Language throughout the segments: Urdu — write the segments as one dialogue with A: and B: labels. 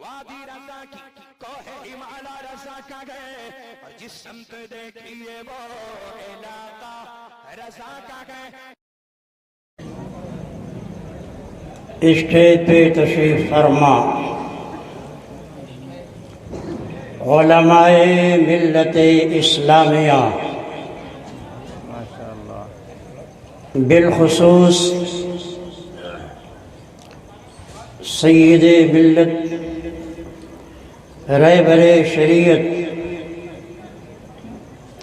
A: وادی رضا کی کوہ ہمالا رضا کا گئے اور جس سمت دیکھیے وہ علاقہ رضا کا گئے.
B: اسٹیج پہ تشریف فرما علماء ملت اسلامیہ، بالخصوص سید ملت رہبر شریعت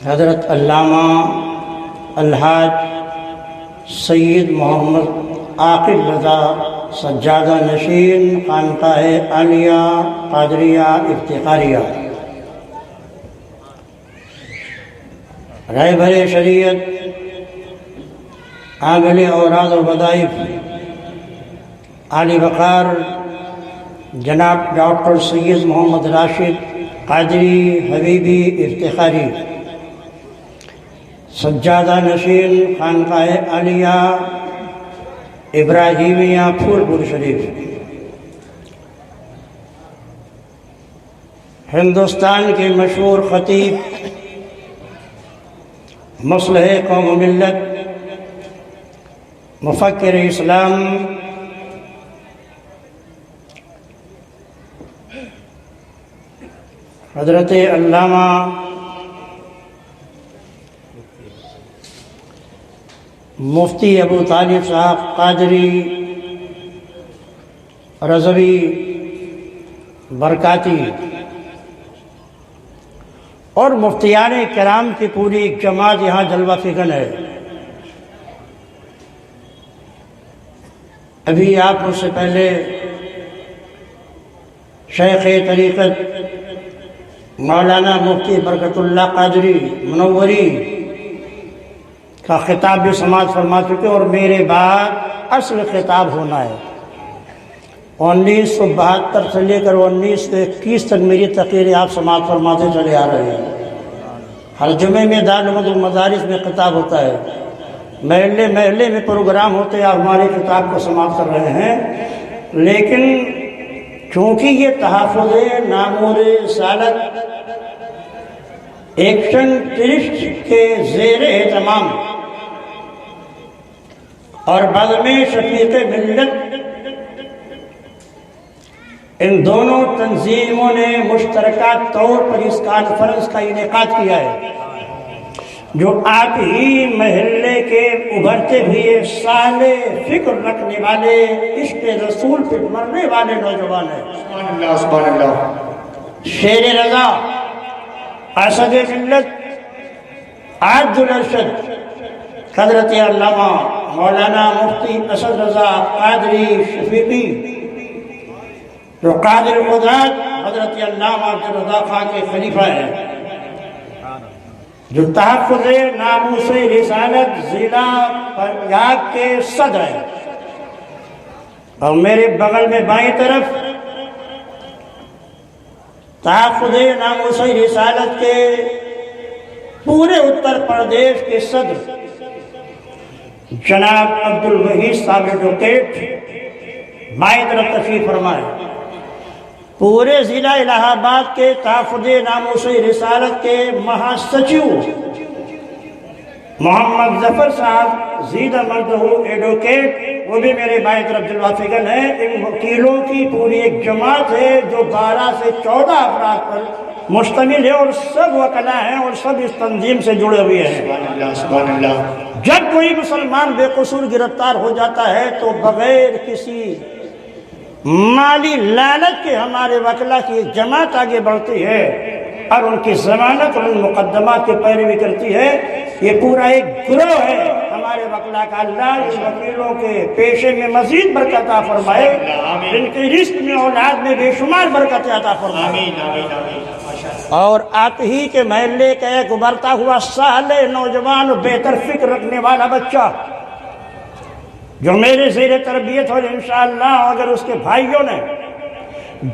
B: حضرت علامہ الحاج سید محمد عاقب رضا سجادہ نشین خانقاہ عالیہ قادریہ افتخاریہ، رہبر شریعت عامل اوراد و وظائف عالی وقار جناب ڈاکٹر سید محمد راشد قادری حبیبی افتخاری، سجادہ نشین خانقاہ عالیہ ابراہیمیہ پھول پور شریف، ہندوستان کے مشہور خطیب مصلح قوم و ملت مفکر اسلام حضرت علامہ مفتی ابو طالب صاحب قادری رضوی برکاتی اور مفتیان کرام کی پوری جماعت یہاں جلوہ فکن ہے. ابھی آپ مجھ سے پہلے شیخ طریقت مولانا مفتی برکت اللہ قادری منوری کا خطاب بھی سماعت فرما چکے اور میرے بعد اصل خطاب ہونا ہے. 1972 سے لے کر 1921 تک میری تقریر آپ سماعت فرماتے چلے آ رہے ہیں. ہر جمعے میں دارالعلوم المدارس میں خطاب ہوتا ہے، محلے محلے میں پروگرام ہوتے ہیں، ہمارے خطاب کو سماعت کر رہے ہیں. لیکن چونکہ یہ تحفظ نامور رسالت ایکشن ٹرسٹ کے زیر اہتمام اور بزم شفیق ملت، ان دونوں تنظیموں نے مشترکہ طور پر اس کانفرنس کا انعقاد کیا ہے، جو آپ ہی محلے کے ابھرتے ہوئے صالح فکر رکھنے والے، عشق رسول پہ مرنے والے نوجوان ہیں. سبحان اللہ سبحان اللہ. شیر رضا، اسد ملت، عبد الارشد حضرت علامہ مولانا مفتی اسد رضا قادری شفیقی، جو قادر قدرت حضرت علامہ عبد الرضا خان کے خلیفہ ہیں، جو تحفظ ناموس رسالت ضلع پنجاب کے صدر ہیں. اور میرے بغل میں بائیں طرف تحفظ ناموس رسالت کے پورے اتر پردیش کے صدر جناب عبد الوحید صاحب ایڈوکیٹ بائیں طرف تشریف فرمائے. پورے ضلع الہ آباد کے تحفظ ناموس رسالت کے مہاسچیو محمد ظفر صاحب زیدہ مردہ ایڈوکیٹ، وہ بھی میرے بائیں طرف جلوہ فکن ہے. ان وکیلوں کی پوری ایک جماعت ہے جو 12 سے 14 افراد پر مشتمل ہے اور سب وکلا ہیں اور سب اس تنظیم سے جڑے ہوئے ہیں. سبحان اللہ. جب کوئی مسلمان بے قصور گرفتار ہو جاتا ہے تو بغیر کسی مالی لالچ کے ہمارے وکلا کی ایک جماعت آگے بڑھتی ہے اور ان کی ضمانت اور ان مقدمات کی پیروی کرتی ہے. یہ پورا ایک گروہ ہے ہمارے وکلا کا. اللہ ان وکیلوں کے پیشے میں مزید برکت عطا فرمائے، ان کے رزق میں اولاد میں بے شمار برکت عطا فرمائے. اور آپ ہی کے محلے کا ایک ابھرتا ہوا صالح نوجوان بہتر فکر رکھنے والا بچہ جو میرے زیر تربیت ہو، انشاءاللہ اگر اس کے بھائیوں نے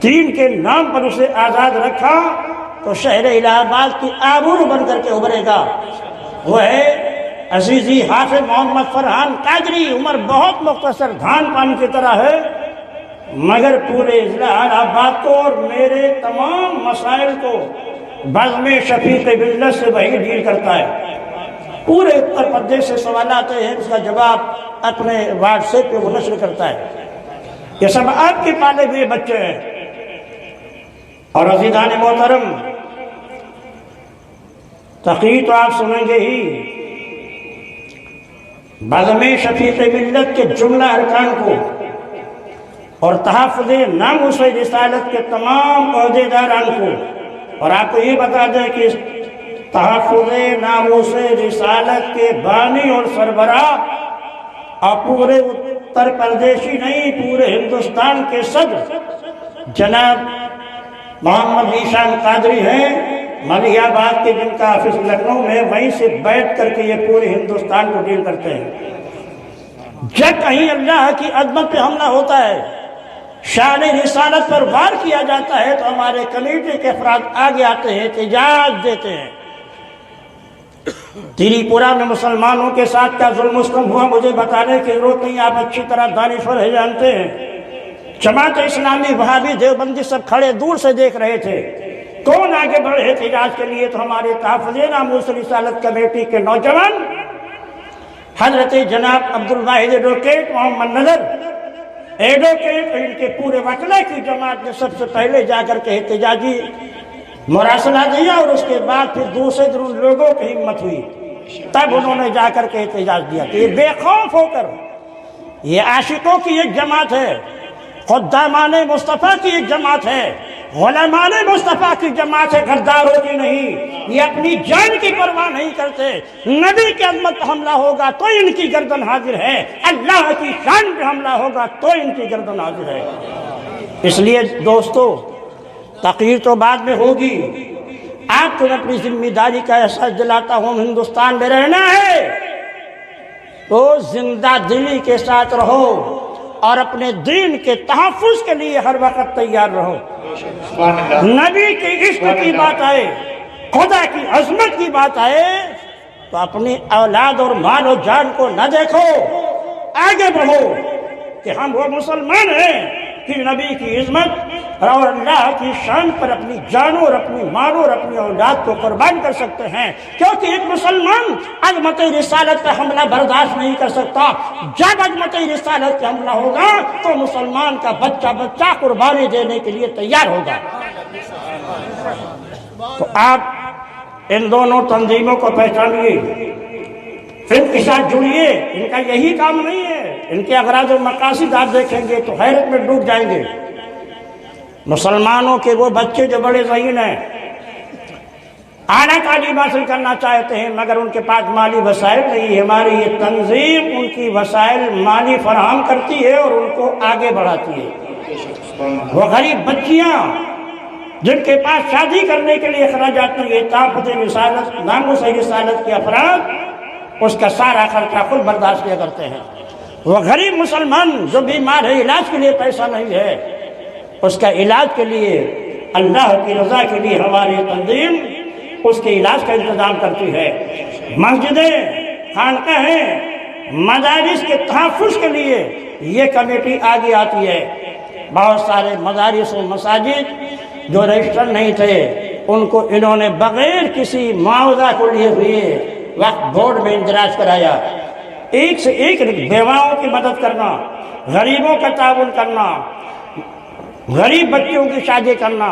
B: دین کے نام پر اسے آزاد رکھا تو شہر الہ آباد کی آبرو بن کر کے ابھرے گا. وہ ہے عزیزی حافظ محمد فرحان قادری. عمر بہت مختصر، دھان پانی کی طرح ہے، مگر پورے اضلاع آباد کو اور میرے تمام مسائل کو بزم شفیق ملت سے وہی ڈیل کرتا ہے۔ پورے اتر پردیش سے سوال آتے ہیں، اس کا جواب اپنے واٹس ایپ پہ وہ نشر کرتا ہے۔ یہ سب آپ کے پالے ہوئے بچے ہیں۔ اور عزیزان محترم، تقریر تو آپ سنیں گے ہی، بزم شفیق ملت کے جملہ ارکان کو اور تحفظ ناموس رسالت کے تمام عہدیداران کو، اور آپ کو یہ بتا دیں کہ تحفظ ناموس رسالت کے بانی اور سربراہ اور پورے اتر پردیشی نہیں، پورے ہندوستان کے صدر جناب محمد ذیشان قادری ہیں، ملیح آباد کے، جن کا آفس لکھنؤ میں، وہیں سے بیٹھ کر کے یہ پورے ہندوستان کو ڈیل کرتے ہیں۔ جب کہیں اللہ کی عظمت پہ حملہ ہوتا ہے، شان رسالت پر وار کیا جاتا ہے، تو ہمارے کمیٹی کے افراد آگے آتے ہیں، احتجاج دیتے ہیں۔ تری پورہ میں مسلمانوں کے ساتھ کیا ظلم و ستم ہوا، مجھے بتانے کی ضرورت نہیں، آپ اچھی طرح دانشور ہے، جانتے ہیں۔ جماعت اسلامی، وہابی، دیوبندی سب کھڑے دور سے دیکھ رہے تھے۔ کون آگے بڑھے احتجاج کے لیے؟ تو ہمارے تحفظ ناموس رسالت کمیٹی کے نوجوان، حضرت جناب عبدالواحد ایڈوکیٹ، محمد نظر ایڈوکیٹ، ان کے پورے وکلا کی جماعت نے سب سے پہلے جا کر کے احتجاجی مراسلہ دیا، اور اس کے بعد پھر دوسرے دن لوگوں کی ہمت ہوئی، تب انہوں نے جا کر کے احتجاج دیا کہ یہ بے خوف ہو کر، یہ عاشقوں کی ایک جماعت ہے، خدامان مصطفیٰ کی ایک جماعت ہے، غلامان مصطفیٰ کی جماعت ہے، غداروں کی نہیں۔ یہ اپنی جان کی پرواہ نہیں کرتے۔ نبی کی عظمت پہ حملہ ہوگا تو ان کی گردن حاضر ہے، اللہ کی شان پہ حملہ ہوگا تو ان کی گردن حاضر ہے۔ اس لیے دوستو، تقریر تو بعد میں ہوگی، آپ کو اپنی ذمہ داری کا احساس دلاتا ہوں، ہندوستان میں رہنا ہے تو زندہ دلی کے ساتھ رہو اور اپنے دین کے تحفظ کے لیے ہر وقت تیار رہو۔ نبی کے عشق کی بات آئے، خدا کی عظمت کی بات آئے، تو اپنی اولاد اور مال و جان کو نہ دیکھو، آگے بڑھو کہ ہم وہ مسلمان ہیں کہ نبی کی عظمت اور اللہ کی شان پر اپنی جانوں اور اپنی مالوں اور اپنی اولاد کو قربان کر سکتے ہیں، کیونکہ ایک مسلمان عظمت رسالت پہ حملہ برداشت نہیں کر سکتا۔ جب عظمت رسالت پہ حملہ ہوگا تو مسلمان کا بچہ قربانی دینے کے لیے تیار ہوگا۔ تو آپ ان دونوں تنظیموں کو پہچانیے، ان کے ساتھ جڑیے، ان کا یہی کام نہیں ہے، ان کے اغراض و مقاصد آپ دیکھیں گے تو حیرت میں ڈوب جائیں گے۔ مسلمانوں کے وہ بچے جو بڑے ذہین ہیں، اعلیٰ تعلیم حاصل کرنا چاہتے ہیں، مگر ان کے پاس مالی وسائل نہیں، ہماری یہ تنظیم ان کی وسائل مالی فراہم کرتی ہے اور ان کو آگے بڑھاتی ہے۔ وہ غریب بچیاں جن کے پاس شادی کرنے کے لیے اخراجات نہیں ہے، تحفظ رسالت ناموس رسالت کے افراد اس کا سارا خرچہ خود برداشت کیا کرتے ہیں۔ وہ غریب مسلمان جو بیمار ہے، علاج کے لیے پیسہ نہیں ہے، اس کا علاج کے لیے، اللہ کی رضا کے لیے ہماری تنظیم اس کے علاج کا انتظام کرتی ہے۔ مسجدیں، خانقاہیں، مدارس کے تحفظ کے لیے یہ کمیٹی آگے آتی ہے۔ بہت سارے مدارس و مساجد جو رجسٹر نہیں تھے، ان کو انہوں نے بغیر کسی معاوضہ کو لیے ہوئے وقت بورڈ میں اندراج کرایا۔ ایک سے ایک بیواؤں کی مدد کرنا، غریبوں کا تعاون کرنا، غریب بچوں کی شادی کرنا،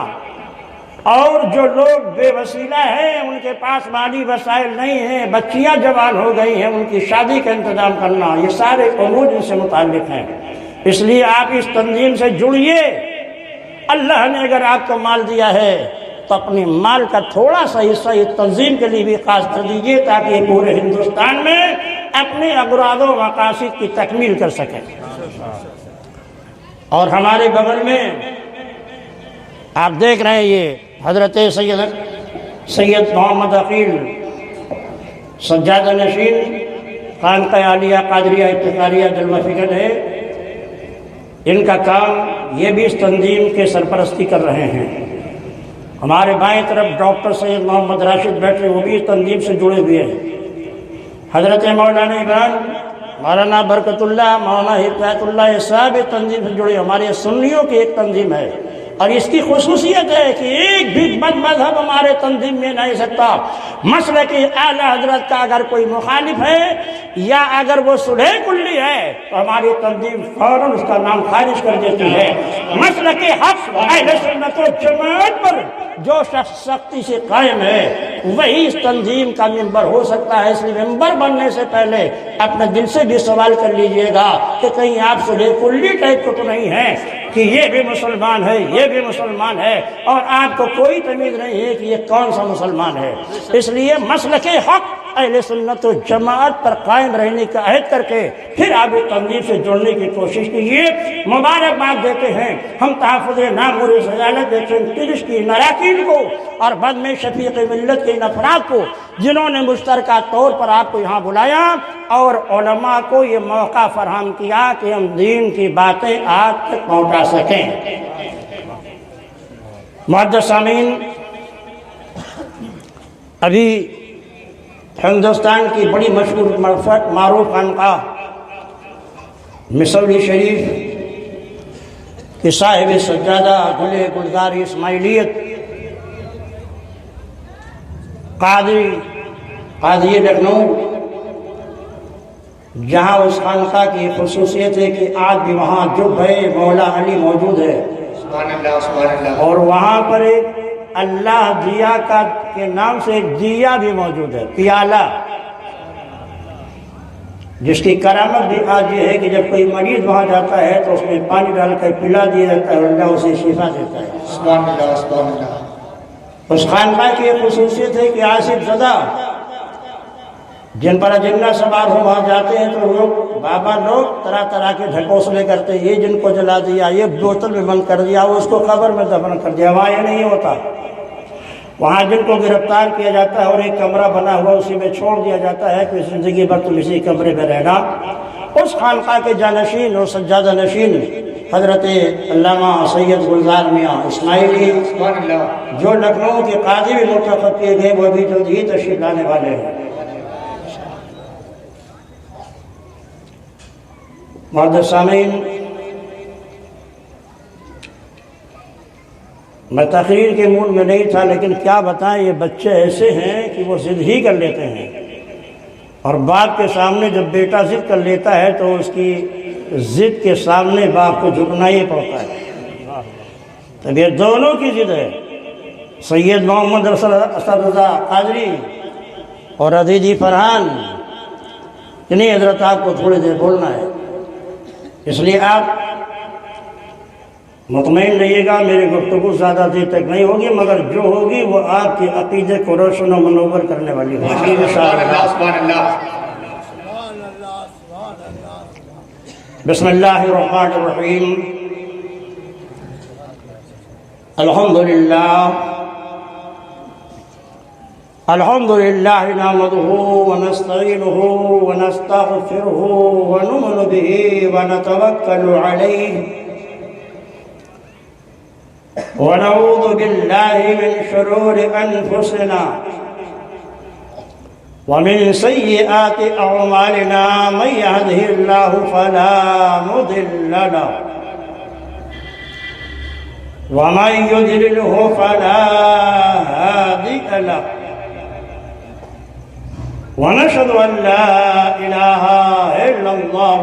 B: اور جو لوگ بے وسیلہ ہیں، ان کے پاس مالی وسائل نہیں ہیں، بچیاں جوان ہو گئی ہیں، ان کی شادی کا انتظام کرنا، یہ سارے امور ان سے متعلق ہیں۔ اس لیے آپ اس تنظیم سے جڑیے۔ اللہ نے اگر آپ کو مال دیا ہے تو اپنی مال کا تھوڑا سا حصہ اس تنظیم کے لیے بھی خاص کر دیجیے، تاکہ یہ پورے ہندوستان میں اپنے اغراض و مقاصد کی تکمیل کر سکیں۔ اور ہمارے بغل میں آپ دیکھ رہے ہیں، یہ حضرت سید محمد عقیل سجادہ نشین خانقاہ عالیہ قادریہ افتخاریہ جلوہ فکر ہے، ان کا کام یہ بھی اس تنظیم کے سرپرستی کر رہے ہیں۔ ہمارے بائیں طرف ڈاکٹر سید محمد راشد بیٹھے، وہ بھی اس تنظیم سے جڑے ہوئے ہیں۔ حضرت مولانا عمران مولانا برکت اللہ، مولانا ہدایت اللہ، یہ سب تنظیم سے جڑے ہمارے سنیوں کی ایک تنظیم ہے، اور اس کی خصوصیت ہے کہ ایک بھی مذہب ہمارے تنظیم میں نہیں سکتا۔ مسلک اعلیٰ حضرت کا اگر کوئی مخالف ہے یا اگر وہ صلح کلی ہے تو ہماری تنظیم فوراً اس کا نام خارج کر دیتی ہے۔ مسلک حق اہل سنت و جماعت پر جو شخص سختی سے قائم ہے وہی اس تنظیم کا ممبر ہو سکتا ہے۔ اس لیے ممبر بننے سے پہلے اپنے دل سے بھی سوال کر لیجئے گا کہ کہیں آپ صلح کلی ٹائپ کو تو نہیں ہے کہ یہ بھی مسلمان ہے، یہ بھی مسلمان ہے، اور آپ کو کوئی تمیز نہیں ہے کہ یہ کون سا مسلمان ہے۔ اس لیے مسلک حق اہل سنت و جماعت پر قائم رہنے کا عہد کر کے پھر آپ اس تنظیم سے جڑنے کی کوشش کیجیے۔ مبارکباد دیتے ہیں ہم تحفظ نامور سجالت ترش کی نراکین کو اور بعد میں شفیق ملت کے ان افراد کو جنہوں نے مشترکہ طور پر آپ کو یہاں بلایا اور علماء کو یہ موقع فراہم کیا کہ ہم دین کی باتیں آپ تک پہنچا سکیں۔ معزز سامعین، ابھی ہندوستان کی بڑی مشہور معروف خانقاہ مصوری شریف کی صاحب سجادہ گل گلزار اسماعیلیت قاضی لکھنؤ، جہاں اس خانقاہ کی خصوصیت ہے کہ آج بھی وہاں جب ہے مولا علی موجود ہے، اور وہاں پر ایک اللہ دیا کے نام سے ایک دیا بھی موجود ہے، پیالہ، جس کی کرامت بھی آج یہ ہے کہ جب کوئی مریض وہاں جاتا ہے تو اس میں پانی ڈال کر پلا دیا جاتا ہے اور اللہ اسے شفا دیتا ہے۔ سبحان اللہ، سبحان اللہ۔ اس خانقاہ کی ایک خصوصیت ہے کہ آصف زدہ جن پر اجنہ سوار ہو وہاں جاتے ہیں تو لوگ بابا لوگ طرح طرح کے ڈھکوسلے کرتے ہیں، یہ جن کو جلا دیا، یہ بوتل میں بند کر دیا، وہ اس کو قبر میں دفن کر دیا۔ وہاں یہ نہیں ہوتا، وہاں جن کو گرفتار کیا جاتا ہے اور ایک کمرہ بنا ہوا اسی میں چھوڑ دیا جاتا ہے کہ زندگی بھر تم اسی کمرے میں رہنا۔ اس خانقاہ کے جانشین اور سجادہ نشین حضرت علامہ سید گلزار میاں اسماعیلی جو لکھنؤ کے قاضی بھی منتخب کیے گئے، وہ ابھی جلد ہی تشریف لانے والے ہیں۔ معزز سامعین، میں تقریر کے موڈ میں نہیں تھا، لیکن کیا بتائیں یہ بچے ایسے ہیں کہ وہ ضد ہی کر لیتے ہیں، اور باپ کے سامنے جب بیٹا ضد کر لیتا ہے تو اس کی ضد کے سامنے باپ کو جھکنا ہی پڑتا ہے۔ تب یہ دونوں کی ضد ہے، سید محمد اسد رضا قادری اور عزیزی فرحان، انہیں حضرت آپ کو تھوڑی دیر بولنا ہے، اس لیے آپ مطمئن رہیے گا میری گفتگو زیادہ دیر تک نہیں ہوگی، مگر جو ہوگی وہ آپ کے عقیدے کو روشن و منور کرنے والی ہوگی انشاءاللہ۔ بسم اللہ الرحمن الرحیم، الحمدللہ نحمدہ ونستعینہ ونستغفرہ ونؤمن بہ ونتوکل علیہ ونعوذ باللہ من شرور انفسنا ومن سیئات اعمالنا، من یہدہ اللہ فلا مضل له ومن یضللہ فلا ہادی له، ونشهد أن لا إله إلا الله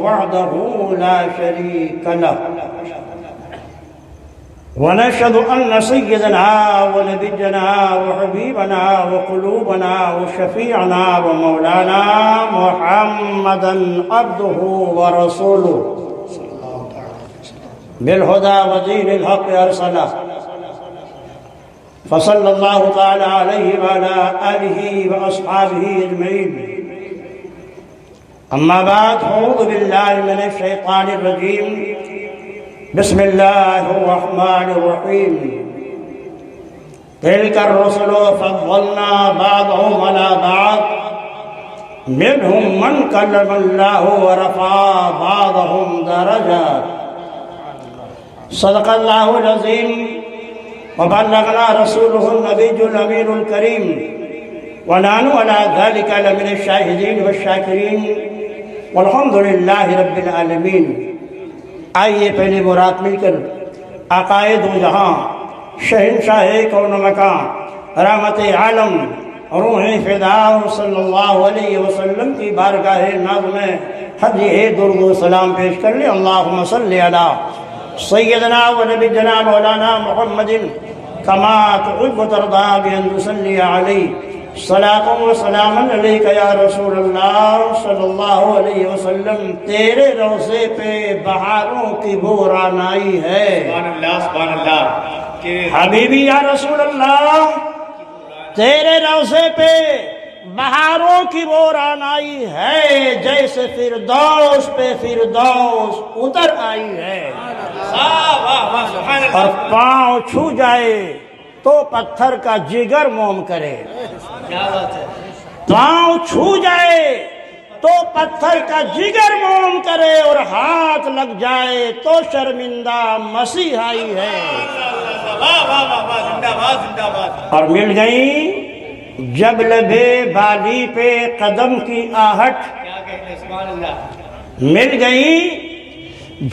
B: وحده لا شريك له، ونشهد أن سيدنا ونبينا وحبيبنا وقلوبنا وشفيعنا ومولانا محمدا عبده ورسوله بالهدى ودين الحق أرسله، فصلى الله تعالى عليه وعلى آله وأصحابه أجمعين، أما بعد، أعوذ بالله من الشيطان الرجيم، بسم الله الرحمن الرحيم، تلك الرسل فضلنا بعضهم على بعض منهم من كلم الله ورفع بعضهم درجات، صدق الله العظيم، وبلغنا رسوله النبي الأمين الكريم، ونحن على ذلك لمن الشاهدين والشاكرين، والحمدللہ رب العالمین۔ آئیے پہلے مراد مل کر آقائے دو جہاں، شہنشاہ کون و مکان، رحمت عالم، روح فداء صلی اللہ علیہ وسلم کی بارگاہ ناز میں ہدیہ درود و سلام پیش کر لیں۔ اللہم صلی علی سیدنا و نبینا مولانا محمد کما تحب و ترضا بأن تصلی علیہ صلاۃ و سلام علیک یا رسول اللہ صلی اللہ علیہ وسلم۔ تیرے روضے پہ بہاروں کی بوران آئی ہے،
C: سبحان اللہ سبحان اللہ۔
B: حبیبی یا رسول اللہ، تیرے روضے پہ بہاروں کی بوران آئی ہے، جیسے فردوس پہ فردوس اتر آئی ہے، اور پاؤں چھو جائے تو پتھر کا جگر موم کرے،
C: کیا بات ہے،
B: پاؤں چھو جائے تو پتھر کا جگر موم کرے، اور ہاتھ لگ جائے تو شرمندہ مسیح آئی ہے۔
C: واہ واہ واہ واہ، زندہ باد زندہ باد۔
B: اور مل گئی جب لبے بالی پہ قدم کی آہٹ،
C: کیا کہتے ہیں، سبحان اللہ۔
B: مل گئی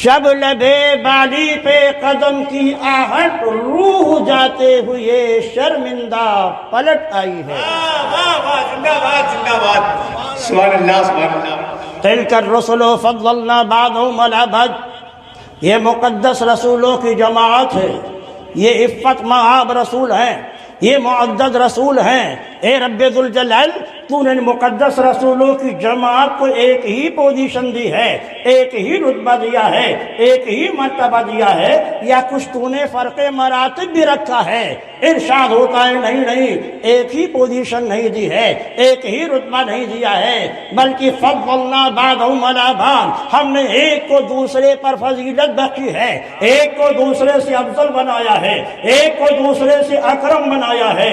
B: جب لبے بالی پہ قدم کی آہٹ، روح جاتے ہوئے شرمندہ پلٹ آئی ہے۔
C: واہ واہ واہ، زندہ باد زندہ باد، سبحان اللہ سبحان اللہ۔
B: تلک الرسل فضلنا بعضهم علی بعض، یہ مقدس رسولوں کی جماعت ہے، یہ عفت مآب رسول ہیں، یہ معدد رسول ہیں۔ اے رب ذوالجلال، تو نے مقدس رسولوں کی جماعت کو ایک ہی پوزیشن دی ہے، ایک ہی رتبہ دیا ہے، ایک ہی مرتبہ دیا ہے، یا کچھ تو نے فرق مراتب بھی رکھا ہے؟ ارشاد ہوتا ہے نہیں نہیں، ایک ہی پوزیشن نہیں دی ہے، ایک ہی رتبہ نہیں دیا ہے، بلکہ فضلنا بعضهم علی بعض، ہم نے ایک کو دوسرے پر فضیلت بخشی ہے، ایک کو دوسرے سے افضل بنایا ہے، ایک کو دوسرے سے اکرم بنایا ہے۔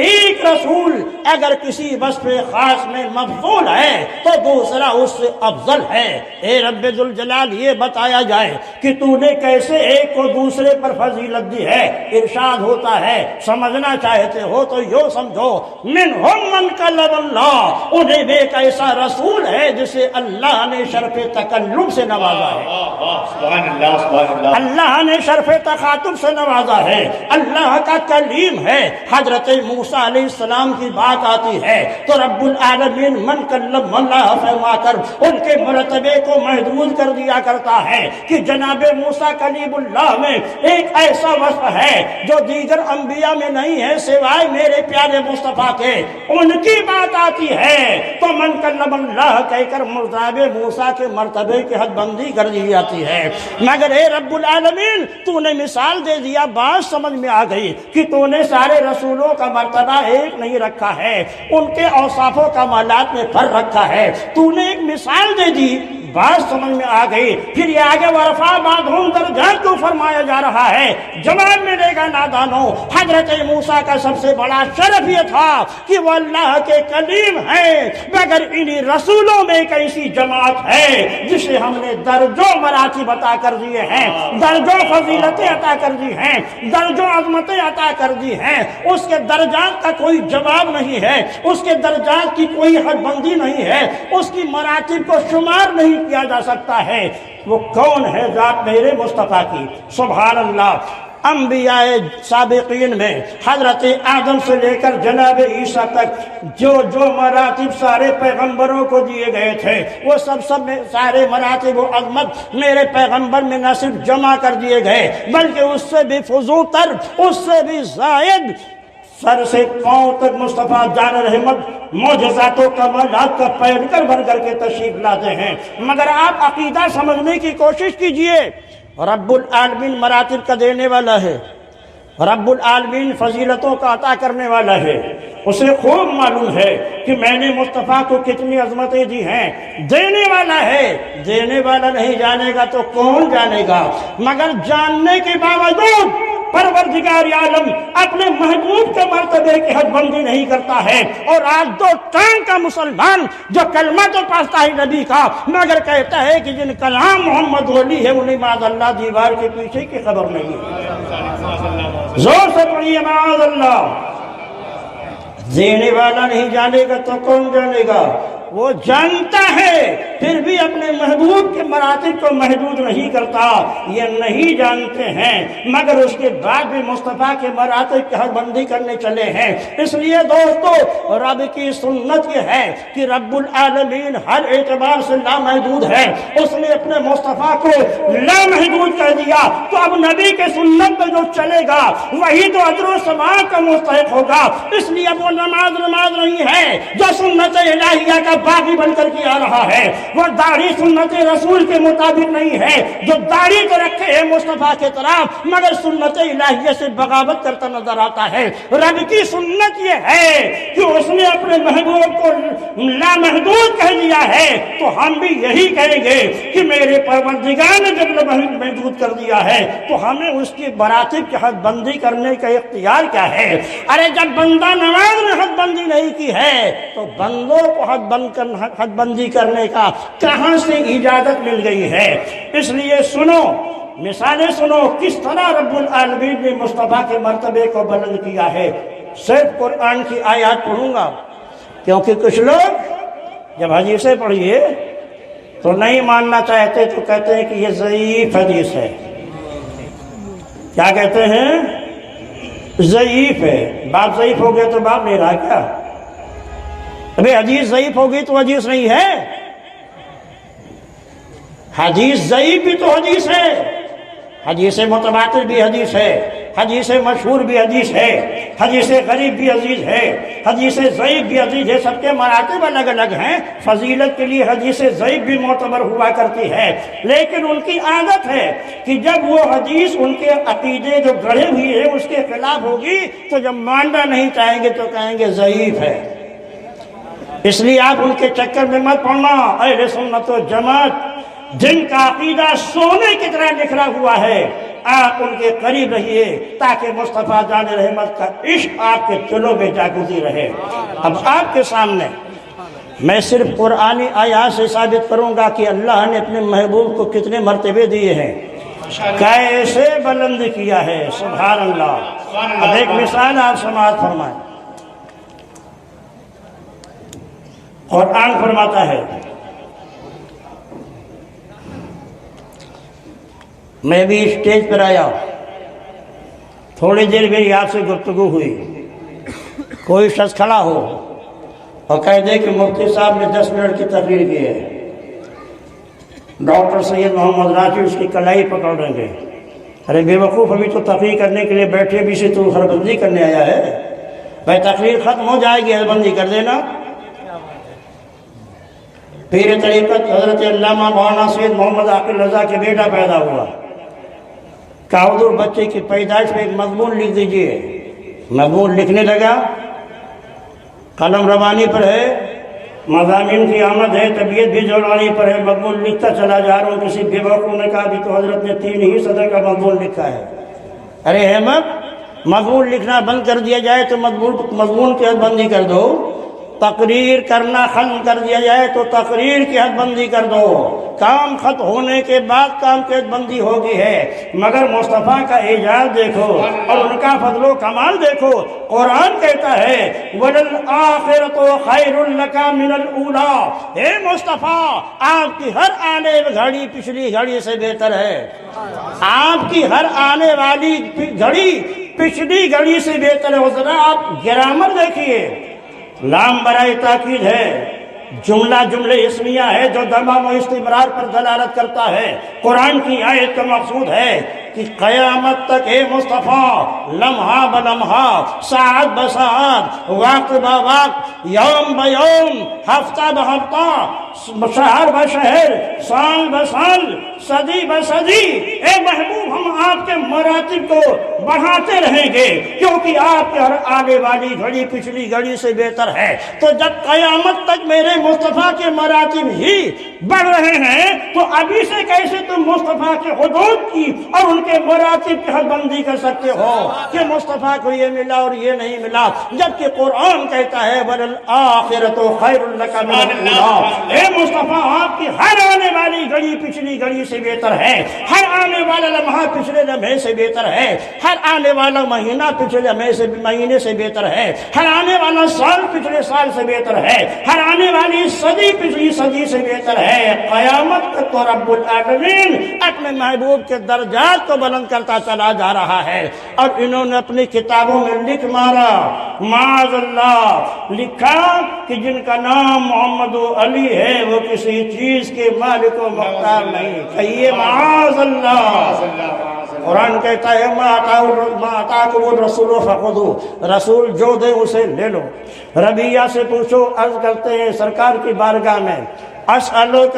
B: ایک رسول اگر کسی وصف خاص میں مفضول ہے تو دوسرا اس سے افضل ہے۔ اے رب ذوالجلال، یہ بتایا جائے کہ تو نے کیسے ایک کو دوسرے پر فضیلت دی ہے۔ ارشاد ہوتا ہے، سمجھنا چاہتے ہو تو یوں سمجھو، منہم من کلم اللہ، انہیں میں ایک ایسا رسول ہے جسے اللہ نے شرف تکلم سے نوازا ہے،
C: واہ واہ، سبحان اللہ سبحان اللہ۔
B: اللہ نے شرف تخاطب سے نوازا ہے، اللہ کا کلیم ہے۔ حضرت موسیٰ علیہ السلام کی بات آتی ہے تو رب العالمین من کلم اللہ فرما کر ان کے مرتبے کو محدود کر دیا کرتا ہے کہ جناب موسیٰ کلیم اللہ میں ایک ایسا وصف ہے جو دیگر انبیاء میں نہیں ہے سوائے میرے پیارے مصطفیٰ کے۔ ان کی بات آتی ہے تو من کلم اللہ کہہ کر مذہب موسیٰ کے مرتبے کی حد بندی کر دی جاتی ہے۔ مگر اے رب العالمین، تو نے مثال دے دیا، بات سمجھ میں آ گئی کہ تو نے سارے رسولوں کا مرتبہ ایک نہیں رکھا ہے، ان کے اوصاف و کمالات میں فرق رکھا ہے۔ تو نے ایک مثال دے دی، بات سمجھ میں آ گئی۔ پھر یہ آگے ورفع بعضهم درجات کو فرمایا جا رہا ہے۔ جواب ملے گا نادانوں، حضرت موسیٰ کا سب سے بڑا شرف یہ تھا کہ وہ اللہ کے کلیم ہیں، مگر انہی رسولوں میں ایک ایسی جماعت ہے جسے ہم نے درجوں مراتب عطا کر دیے ہیں، درجوں فضیلتیں عطا کر دی ہیں، درجوں عظمتیں عطا کر دی ہیں۔ اس کے درجات کا کوئی جواب نہیں ہے، اس کے درجات کی کوئی حد بندی نہیں ہے، اس کی مراتب کو شمار نہیں کیا جا سکتا ہے۔ وہ کون ہے ذات میرے مصطفیٰ کی؟ سبحان اللہ۔ انبیاء سابقین میں حضرت آدم سے لے کر جناب عیسیٰ تک جو جو مراتب سارے پیغمبروں کو دیے گئے تھے، وہ سب میں سارے مراتب و عظمت میرے پیغمبر میں نہ صرف جمع کر دیے گئے بلکہ اس سے بھی فضول تر، اس سے بھی زائد، سر سے پاؤں تک مصطفیٰ جان رحمت معجزات و کمالات کا پیکر بن کر کے تشریف لاتے ہیں۔ مگر آپ عقیدہ سمجھنے کی کوشش کیجئے، رب العالمین مراتب کا دینے والا ہے، رب العالمین فضیلتوں کا عطا کرنے والا ہے۔ اسے خوب معلوم ہے کہ میں نے مصطفیٰ کو کتنی عظمتیں دی ہیں۔ دینے والا ہے، دینے والا نہیں جانے گا تو کون جانے گا؟ مگر جاننے کے باوجود پروردگار عالم اپنے محبوب کے مرتبے کی حد بندی نہیں کرتا ہے۔ اور آج دو ٹانگ کا مسلمان جو کلمہ تو پڑھتا ہے نبی کا، مگر کہتا ہے کہ جن کلام محمد ولی ہے انہیں معاذ اللہ دیوار کے پیچھے کی خبر نہیں ہے۔ زور سے پڑھیے معاذ اللہ۔ دینے والا نہیں جانے گا تو کون جانے گا؟ وہ جانتا ہے پھر بھی اپنے محبوب کے مراتب کو محدود نہیں کرتا، یہ نہیں جانتے ہیں، مگر اس کے بعد بھی مصطفیٰ کے مراتب کی حد بندی کرنے چلے ہیں۔ اس لیے دوستو، رب کی سنت یہ ہے کہ رب العالمین ہر اعتبار سے لامحدود ہے، اس نے اپنے مصطفیٰ کو لامحدود کہہ دیا، تو اب نبی کے سنت میں جو چلے گا وہی تو اجر و ثواب کا مستحق ہوگا۔ اس لیے اب وہ نماز نہیں ہے جو سنت الہیہ کا باغی بن کر کے آ رہا ہے، وہ داڑھی سنت رسول کے مطابق نہیں ہے جو داڑھی تو رکھے ہے مصطفیٰ کے طرف مگر سنت الہیہ سے بغاوت کرتا نظر آتا ہے۔ رب کی سنت یہ ہے کہ اس نے اپنے محبوب کو لامحدود کہہ دیا ہے، تو ہم بھی یہی کہیں گے کہ میرے پروردگار نے جب محدود کر دیا ہے تو ہمیں اس کی مراتب کی حد بندی کرنے کا اختیار کیا ہے؟ ارے جب بندہ نماز میں حد بندی نہیں کی ہے تو بندوں کو حد بندی کرنے کا کہاں سے اجازت مل گئی ہے؟ اس لیے سنو، مثالیں سنو کس طرح رب العالمین نے مصطفیٰ کے مرتبے کو بلند کیا ہے۔ صرف قرآن کی آیات پڑھوں گا، کیونکہ کچھ لوگ جب حدیثیں پڑھیے تو نہیں ماننا چاہتے، تو کہتے ہیں کہ یہ ضعیف حدیث ہے۔ کیا کہتے ہیں؟ ضعیف ہے۔ بات ضعیف ہو گیا تو بات نہیں رہا کیا؟ ابھی حدیث ضعیف ہوگی تو حدیث نہیں ہے؟ حدیث ضعیف بھی تو حدیث ہے، حدیث متواتر بھی حدیث ہے، حدیث مشہور بھی حدیث ہے، حدیث غریب بھی عزیز ہے، حدیث ضعیف بھی عزیز ہے۔ سب کے مراتب الگ الگ ہیں۔ فضیلت کے لیے حدیث ضعیف بھی معتبر ہوا کرتی ہے، لیکن ان کی عادت ہے کہ جب وہ حدیث ان کے عقیدے جو گڑھے ہوئے ہیں اس کے خلاف ہوگی تو جب ماننا نہیں چاہیں گے تو کہیں گے ضعیف ہے۔ اس لیے آپ ان کے چکر میں مت پڑنا۔ اہل سنت و جماعت جن کا عقیدہ سونے کی طرح نکھرا ہوا ہے، آپ ان کے قریب رہیے تاکہ مصطفیٰ جان رحمت کا عشق آپ کے دلوں میں جاگتی رہے۔ اب آپ کے سامنے میں صرف قرآنی آیات سے ثابت کروں گا کہ اللہ نے اپنے محبوب کو کتنے مرتبے دیے ہیں، کیسے بلند کیا ہے۔ سبحان اللہ۔ اب ایک مثال آپ سماعت فرمائیں۔ قرآن فرماتا ہے، میں بھی اسٹیج پر آیا، تھوڑی دیر میری آپ سے گفتگو ہوئی، کوئی شخص کھڑا ہو اور کہہ دے کہ مفتی صاحب نے 10 منٹ کی تقریر کی ہے، ڈاکٹر سید محمد راشد اس کی کلائی پکڑ رہیں گے۔ ارے بے وقوف، ابھی تو تقریر کرنے کے لیے بیٹھے، بھی سے تو حربندی کرنے آیا ہے؟ بھائی تقریر ختم ہو جائے گی، حربندی کر دینا۔ پیر طریقت حضرت علامہ مولانا سید محمد عاقل رضا کے بیٹا پیدا ہوا، کہا حضور بچے کی پیدائش میں ایک مضمون لکھ دیجئے۔ مضمون لکھنے لگا، قلم روانی پر ہے، مضامین کی آمد ہے، طبیعت بھی جوڑانی پر ہے، مضمون لکھتا چلا جا رہا ہوں۔ کسی بے وقوف نے کہا بھی تو حضرت نے 3 ہی صدر کا مضمون لکھا ہے۔ ارے احمد، مضمون لکھنا بند کر دیا جائے تو مضمون کی حد بندی کر دو، تقریر کرنا ختم کر دیا جائے تو تقریر کی حد بندی کر دو۔ کام ختم ہونے کے بعد کام کی حد بندی ہوگی ہے، مگر مصطفیٰ کا اعجاز دیکھو اور ان کا فضل و کمال دیکھو۔ قرآن کہتا ہے وَلَلْآخِرَةُ خَيْرٌ لَكَ مِنَ الْأُولَىٰ، اے مصطفیٰ آپ کی ہر آنے گھڑی پچھلی گھڑی سے بہتر ہے، آپ کی ہر آنے والی گھڑی پچھلی گھڑی سے بہتر ہے۔ ذرا آپ گرامر دیکھیے، لام برائے تاکید ہے، جملہ جملے اسمیہ ہے جو دوام و استمرار پر دلالت کرتا ہے۔ قرآن کی آیت کا مقصود ہے کہ قیامت تک اے مصطفیٰ لمحہ بلمحہ، ساعت بساعت، وقت با وقت، یوم بیوم، ہفتہ بہفتہ، شہر بشہر، سال بسال، صدی بصدی، اے محبوب ہم آپ کے مراتب کو بڑھاتے رہیں گے، کیونکہ آپ کے ہر آنے والی گھڑی پچھلی گھڑی سے بہتر ہے۔ تو جب قیامت تک میرے مصطفیٰ کے مراتب ہی بڑھ رہے ہیں تو ابھی سے کیسے تم مصطفیٰ کے حدود کی اور ان کے مراتب کی حد بندی کر سکتے ہو کہ مصطفیٰ کو یہ ملا اور یہ نہیں ملا، جبکہ قرآن کہتا ہے وَلَلْآخِرَةُ خَيْرٌ لَكَ مِنَ الْأُولَىٰ۔ اے مصطفیٰ، آپ کی ہر آنے والی گھڑی پچھلی گھڑی سے بہتر ہے، ہر آنے والا لمحہ پچھلے لمحے سے بہتر ہے، ہر آنے والا مہینہ پچھلے مہینے سے بہتر ہے، ہر آنے والا سال پچھلے سال سے بہتر ہے، ہر آنے والی صدی پچھلی صدی سے بہتر ہے۔ قیامت تک تو رب العالمین اپنے محبوب کے درجات کو بلند کرتا چلا جا رہا ہے، اور انہوں نے اپنی کتابوں میں لکھ مارا، معاذ اللہ، لکھا کہ جن کا نام محمد و علی ہے وہ کسی چیز کے مالک و مختار نہیں، کہیے معاذ اللہ۔ قرآن کہتا ہے ما آتاکم الرسول فخذوہ، رسول جو دے اسے لے لو۔ ربیہ سے پوچھو، عرض کرتے ہیں سرکار کی بارگاہ میں، اسألک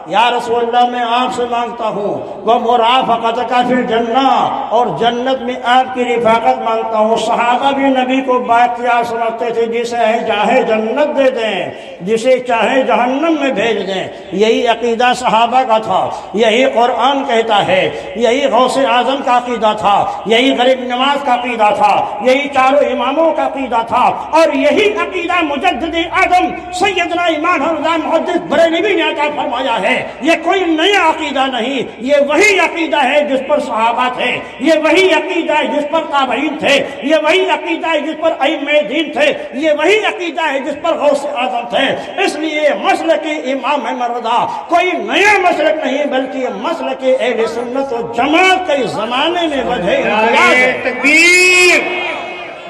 B: یا رسول اللہ، میں آپ سے مانگتا ہوں وہ مرافقتک فی الجنہ، اور جنت میں آپ کی رفاقت مانگتا ہوں۔ صحابہ بھی نبی کو بااختیار سمجھتے تھے، جسے چاہے جنت دے دیں، جسے چاہے جہنم میں بھیج دیں، یہی عقیدہ صحابہ کا تھا، یہی قرآن کہتا ہے، یہی غوث اعظم کا عقیدہ تھا، یہی غریب نواز کا عقیدہ تھا، یہی چاروں اماموں کا عقیدہ تھا، اور یہی عقیدہ مجدد اعظم سیدنا امام حمزہ محدث بریلوی نے عطا فرمایا ہے۔ یہ کوئی نیا عقیدہ نہیں، یہ وہی عقیدہ ہے جس پر صحابہ تھے، یہ وہی عقیدہ ہے جس پر تابعین تھے، یہ وہی عقیدہ ہے جس پر ائمہ دین تھے، یہ وہی عقیدہ ہے جس پر غوث اعظم تھے۔ اس لیے مسلک امام احمد رضا کوئی نیا مسلک نہیں، بلکہ یہ مسلک اہل سنت و جماعت کے زمانے میں وجہ امتیاز ہے۔
C: تکبیر،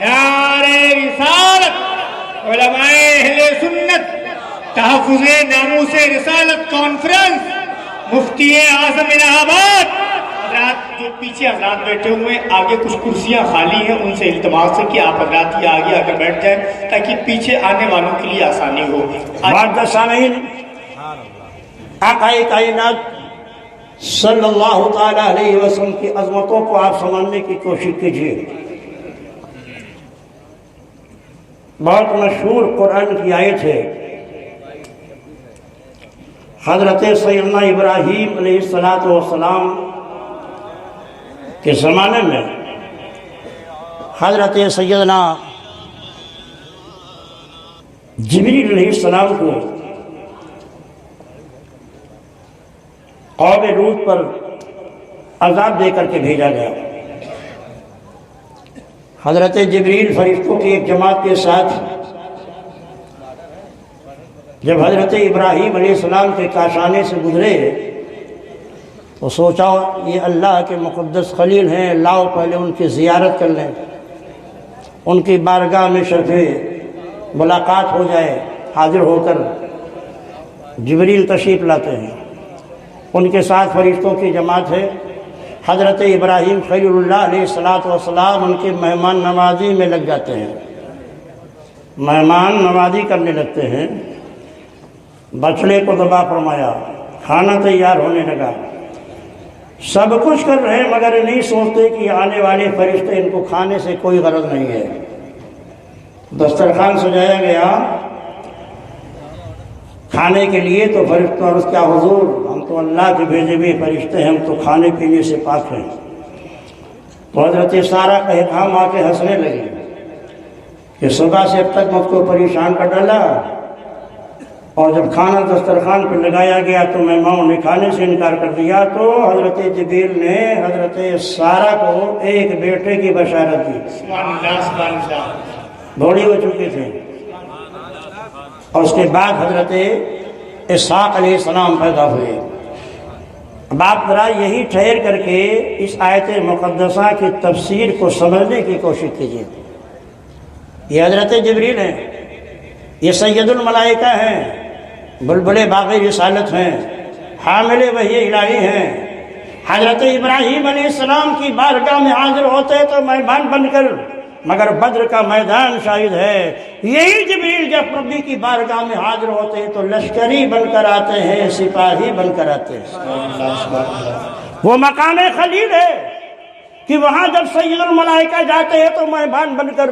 C: نعرہ رسالت، علماء اہل سنت، تحفظ ناموس رسالت کانفرنس، مفتی اعظم الہ آباد حضرات، جو پیچھے حضرات بیٹھے ہوئے ہیں، آگے کچھ کرسیاں خالی ہیں، ان سے التماس ہے کہ آپ حضرات یہ آگے آ کر بیٹھ جائیں تاکہ پیچھے آنے والوں کے لیے آسانی ہو۔
B: معزز سامعین، آقا کائنات صلی اللہ تعالیٰ علیہ وسلم کی عظمتوں کو آپ سمجھنے کی کوشش کیجیے۔ بہت مشہور قرآن کی آیت ہے، حضرت سیدنا ابراہیم علیہ السلام کے زمانے میں حضرت سیدنا جبریل علیہ السلام کو قوم لوط پر عذاب دے کر کے بھیجا گیا۔ حضرت جبریل فرشتوں کی ایک جماعت کے ساتھ جب حضرت ابراہیم علیہ السلام کے کاشانے سے گزرے تو سوچا یہ اللہ کے مقدس خلیل ہیں، لاؤ پہلے ان کی زیارت کر لیں، ان کی بارگاہ میں شرف ملاقات ہو جائے۔ حاضر ہو کر جبریل تشریف لاتے ہیں، ان کے ساتھ فرشتوں کی جماعت ہے۔ حضرت ابراہیم خلیل اللہ علیہ السلام ان کی مہمان نوازی میں لگ جاتے ہیں، مہمان نوازی کرنے لگتے ہیں۔ بچڑے کو ذبح فرمایا، کھانا تیار ہونے لگا، سب کچھ کر رہے مگر نہیں سوچتے کہ آنے والے فرشتے ان کو کھانے سے کوئی غرض نہیں ہے۔ دسترخوان سجایا گیا کھانے کے لیے، تو فرشتوں عرض کیا حضور، ہم تو اللہ کے بھیجے ہوئے فرشتے ہیں، ہم تو کھانے پینے سے پاک ہیں۔ تو حضرت سارہ کا احترام آ کے ہنسنے لگے کہ صبح سے اب تک مجھ کو پریشان کر ڈالا، اور جب کھانا دسترخوان پہ لگایا گیا تو مہمانوں نے کھانے سے انکار کر دیا۔ تو حضرت جبریل نے حضرت سارہ کو ایک بیٹے کی بشارت دی،
C: سبحان اللہ، سبحان اللہ۔
B: بوڑھی ہو چکی تھی، اور اس کے بعد حضرت اسحاق علیہ السلام پیدا ہوئے۔ اب آپ ذرا یہی ٹھہر کر کے اس آیت مقدسہ کی تفسیر کو سمجھنے کی کوشش کیجیے۔ یہ حضرت جبریل ہیں، یہ سید الملائکہ ہیں، بلبل باغ رسالت ہیں، حامل وحی الہی ہیں۔ حضرت ابراہیم علیہ السلام کی بارگاہ میں حاضر ہوتے تو مہمان بن کر، مگر بدر کا میدان شاہد ہے، یہی جبریل جب ربی کی بارگاہ میں حاضر ہوتے ہیں تو لشکری بن کر آتے ہیں، سپاہی بن کر آتے ہیں۔ وہ مقام خلیل ہے کہ وہاں جب سید الملائکہ جاتے ہیں تو مہمان بن کر،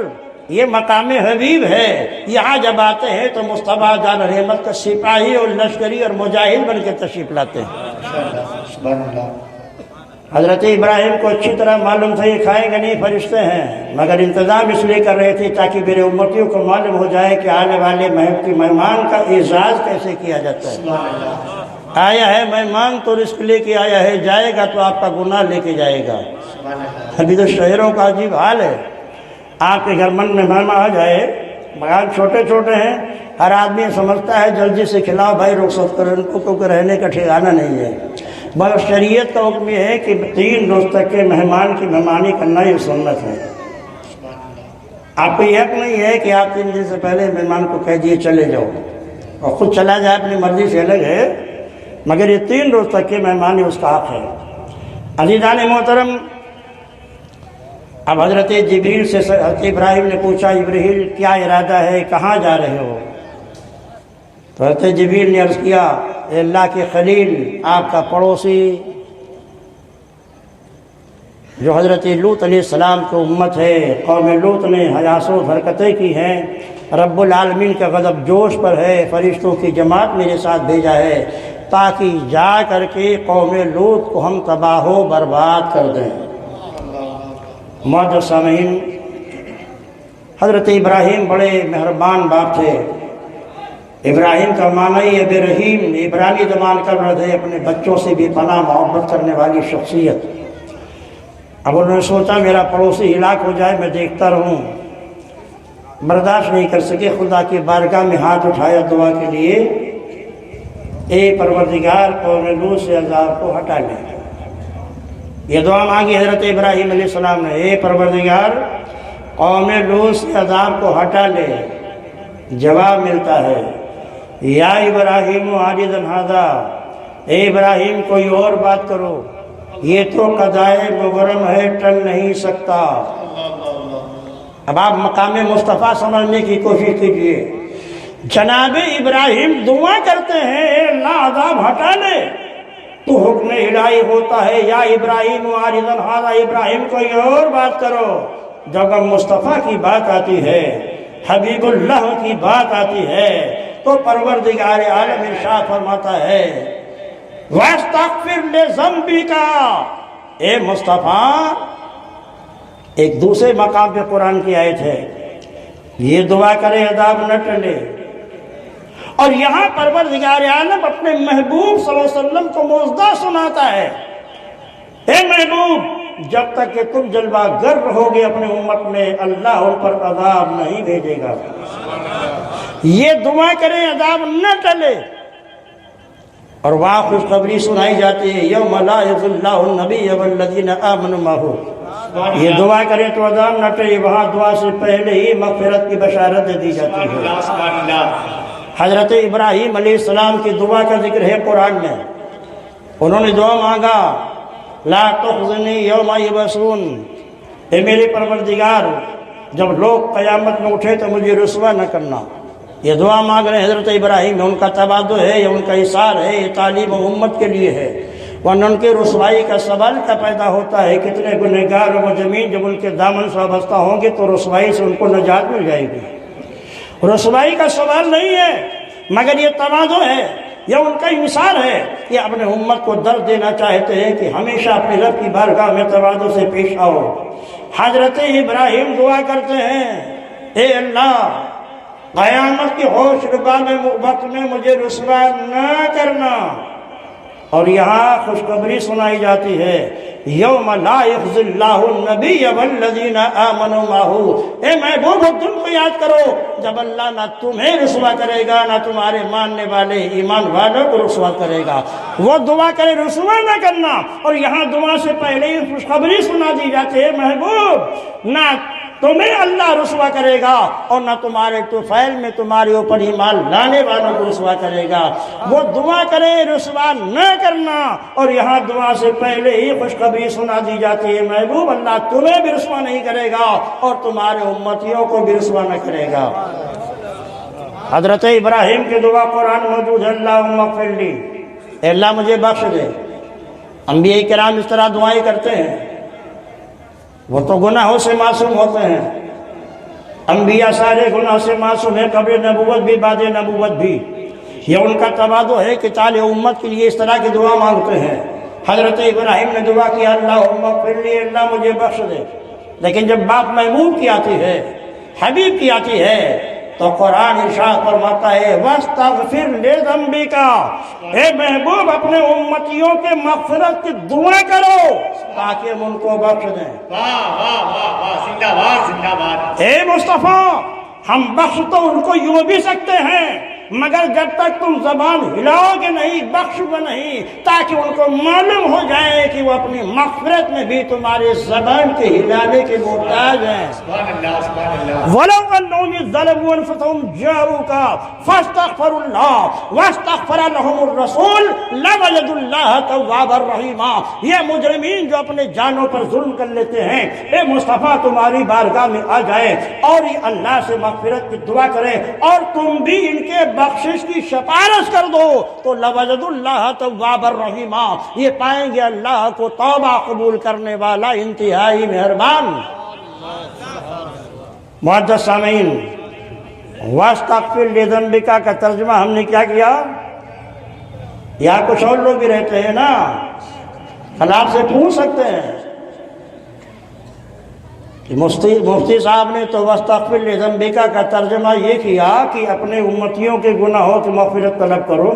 B: یہ مقام حبیب ہے، یہاں جب آتے ہیں تو مصطفیٰ جان رحمت کا سپاہی اور لشکری اور مجاہد بن کے تشریف لاتے ہیں۔ حضرت ابراہیم کو اچھی طرح معلوم تھا یہ کھائیں گے نہیں، فرشتے ہیں، مگر انتظام اس لیے کر رہے تھے تاکہ میرے امتیوں کو معلوم ہو جائے کہ آنے والے مہمان کا اعزاز کیسے کیا جاتا ہے۔ آیا ہے مہمان تو رزق لے کے آیا ہے، جائے گا تو آپ کا گناہ لے کے جائے گا۔ ابھی تو شہروں کا عجیب حال ہے، آپ کے گھر من میں مہمان آ جائے، مکان چھوٹے چھوٹے ہیں، ہر آدمی سمجھتا ہے جلدی سے کھلاؤ بھائی، رخصت کرو ان کو، کیونکہ رہنے کا ٹھکانہ نہیں ہے۔ مگر شریعت کا حکم یہ ہے کہ 3 روز تک کے مہمان کی مہمانی کرنا یہ سنت ہے۔ آپ کو یہ حق نہیں ہے کہ آپ 3 دن سے پہلے مہمان کو کہہ دیے چلے جاؤ اور خود چلا جائے، اپنی مرضی سے الگ ہے، مگر یہ 3 روز تک کی مہمانی اس کا حق ہے۔ عزیزان محترم، اب حضرت جبریل سے حضرت ابراہیم نے پوچھا، جبریل کیا ارادہ ہے، کہاں جا رہے ہو؟ تو حضرت جبریل نے عرض کیا، اے اللہ کے خلیل، آپ کا پڑوسی جو حضرت لوط علیہ السلام کی امت ہے، قوم لوط نے حیاسود حرکتیں کی ہیں، رب العالمین کا غضب جوش پر ہے، فرشتوں کی جماعت میرے ساتھ بھیجا ہے تاکہ جا کر کے قوم لوط کو ہم تباہ و برباد کر دیں۔ معزز سامعین، حضرت ابراہیم بڑے مہربان باپ تھے۔ ابراہیم کا معنی ہے بے رحیم، عبرانی زبان کر رہے تھے، اپنے بچوں سے بھی پناہ محبت کرنے والی شخصیت۔ اب انہوں نے سوچا میرا پڑوسی ہلاک ہو جائے، میں دیکھتا رہوں، برداشت نہیں کر سکے، خدا کی بارگاہ میں ہاتھ اٹھایا دعا کے لیے، اے پروردگار قوم لوط سے عذاب کو ہٹا لے۔ یہ دعا مانگی حضرت ابراہیم علیہ السلام نے، اے پروردگار قوم لوط سے عذاب کو ہٹا لے۔ جواب ملتا ہے، یا ابراہیم عاجزا ھذا، اے ابراہیم کوئی اور بات کرو، یہ تو قضائے مبرم ہے، ٹل نہیں سکتا۔ اب آپ مقام مصطفیٰ سمجھنے کی کوشش کیجئے، جناب ابراہیم دعا کرتے ہیں اے اللہ عذاب ہٹا لے، تو حکم الہی ہوتا ہے یا ابراہیم عاجزا ھذا، ابراہیم کوئی اور بات کرو۔ جب مصطفیٰ کی بات آتی ہے، حبیب اللہ کی بات آتی ہے، تو پروردگار عالم ارشاد فرماتا ہے، وَاسْتَغْفِرْ لِذَنْبِكَ، اے مصطفیٰ۔ ایک دوسرے مقام پہ قرآن کی آیت ہے، یہ دعا کرے عذاب نہ ٹلے، اور یہاں پروردگار عالم اپنے محبوب صلی اللہ علیہ وسلم کو موعظہ سناتا ہے، اے محبوب جب تک کہ تم جلوہ گر رہو گے اپنے امت میں، اللہ ان پر عذاب نہیں بھیجے گا۔ یہ دعا کریں عذاب نہ ٹلے، اور وہاں خوشخبری سنائی جاتی ہے، یوم لا یخزی اللہ النبی والذین آمنوا معہ، یہ دعا کریں تو عذاب نہ ٹلے، وہاں دعا سے پہلے ہی مغفرت کی بشارت دے دی جاتی ہے۔ حضرت ابراہیم علیہ السلام کی دعا کا ذکر ہے قرآن میں، انہوں نے دعا مانگا، لا تخزنی یوم یبعثون، اے میرے پروردگار جب لوگ قیامت میں اٹھے تو مجھے رسوا نہ کرنا۔ یہ دعا مانگ رہے ہیں حضرت ابراہیم، ان کا تواضع ہے، یہ ان کا اثار ہے، یہ تعلیم امت کے لیے ہے، ورنہ ان کے رسوائی کا سوال کا پیدا ہوتا ہے، کتنے گنہگار و مجرمین جب ان کے دامن سے وابستہ ہوں گے تو رسوائی سے ان کو نجات مل جائے گی۔ رسوائی کا سوال نہیں ہے، مگر یہ تواضع ہے، یہ ان کا انصار ہے کہ اپنے امت کو درد دینا چاہتے ہیں کہ ہمیشہ اپنے رب کی بارگاہ میں تواضع سے پیش آؤ۔ حضرت ابراہیم دعا کرتے ہیں، اے اللہ قیامت کی ہوش ربا میں وقت میں مجھے رسوا نہ کرنا۔ اور یہاں خوشخبری سنائی جاتی ہے، یوم لا یخزی اللہ النبی والذین آمنوا معہ، اے محبوب تم کو یاد کرو جب اللہ نہ تمہیں رسوا کرے گا نہ تمہارے ماننے والے ایمان والوں کو رسوا کرے گا۔ وہ دعا کرے رسوا نہ کرنا، اور یہاں دعا سے پہلے ہی خوشخبری سنا دی جاتی ہے، محبوب نہ تمہیں اللہ رسوا کرے گا اور نہ تمہارے طفیل میں تمہارے اوپر ایمان لانے والوں کو رسوا کرے گا۔ وہ دعا کرے رسوا نہ کرنا، اور یہاں دعا سے پہلے ہی خوشخبری سنا دی جاتی ہے، محبوب اللہ تمہیں بھی رسوا نہیں کرے گا اور تمہارے امتیوں کو بھی رسوا نہ کرے گا۔ حضرت ابراہیم کی دعا قرآن موجود ہے، اللہم اغفر لی، اے اللہ مجھے بخش دے۔ انبیاء کرام اس طرح دعائیں کرتے ہیں، وہ تو گناہوں سے معصوم ہوتے ہیں، انبیاء سارے گناہ سے معصوم ہیں، قبل نبوت بھی بعد نبوت بھی۔ یہ ان کا تواضع ہے کہ طالع امت کے لیے اس طرح کی دعا مانگتے ہیں، حضرت ابراہیم نے دعا کیا اللہم اغفر لی، اللہ مجھے بخش دے، لیکن جب بات محبوب کی آتی ہے، حبیب کی آتی ہے، تو قرآن ارشاد فرماتا ہے وَاسْتَغْفِرْ لِذَنْبِكَ، اے محبوب اپنے امتیوں کے مغفرت کی دعا کرو تاکہ ہم ان کو بخش دیں۔
C: واہ واہ واہ واہ، زندہ باد زندہ باد۔
B: اے مصطفیٰ، ہم بخش تو ان کو یوں بھی سکتے ہیں، مگر جب تک تم زبان ہلاؤ گے نہیں، بخشو گے نہیں، تاکہ ان کو معلوم ہو جائے کہ وہ اپنی مغفرت میں بھی تمہاری زبان کے ہلانے کے محتاج ہیں۔
C: سبحان اللہ سبحان اللہ۔
B: وَلَوْ أَنَّهُمْ ظَلَمُوا أَنفُسَهُمْ جَاءُوكَ فَاسْتَغْفَرُوا اللَّهَ وَاسْتَغْفَرَ لَهُمُ الرَّسُولُ لَوَجَدُوا اللَّهَ تَوَّابًا رَحِيمًا۔ یہ مجرمین جو اپنے جانوں پر ظلم کر لیتے ہیں، اے مصطفیٰ تمہاری بارگاہ میں آ جائے اور یہ اللہ سے مغفرت کی دعا کریں اور تم بھی ان کے بخشش کی سفارش کر دو تو لوجدوا اللہ توابا رحیما، یہ پائیں گے اللہ کو توبہ قبول کرنے والا، انتہائی مہربان۔ معزز سامعین، واستغفر لذنبک کا ترجمہ ہم نے کیا کیا؟ یا کچھ اور لوگ بھی رہتے ہیں نا، کل آپ سے پوچھ سکتے ہیں کہ مفتی صاحب نے تو واستغفر لذنبک کا ترجمہ یہ کیا کہ اپنے امتیوں کے گناہوں کی مغفرت طلب کرو،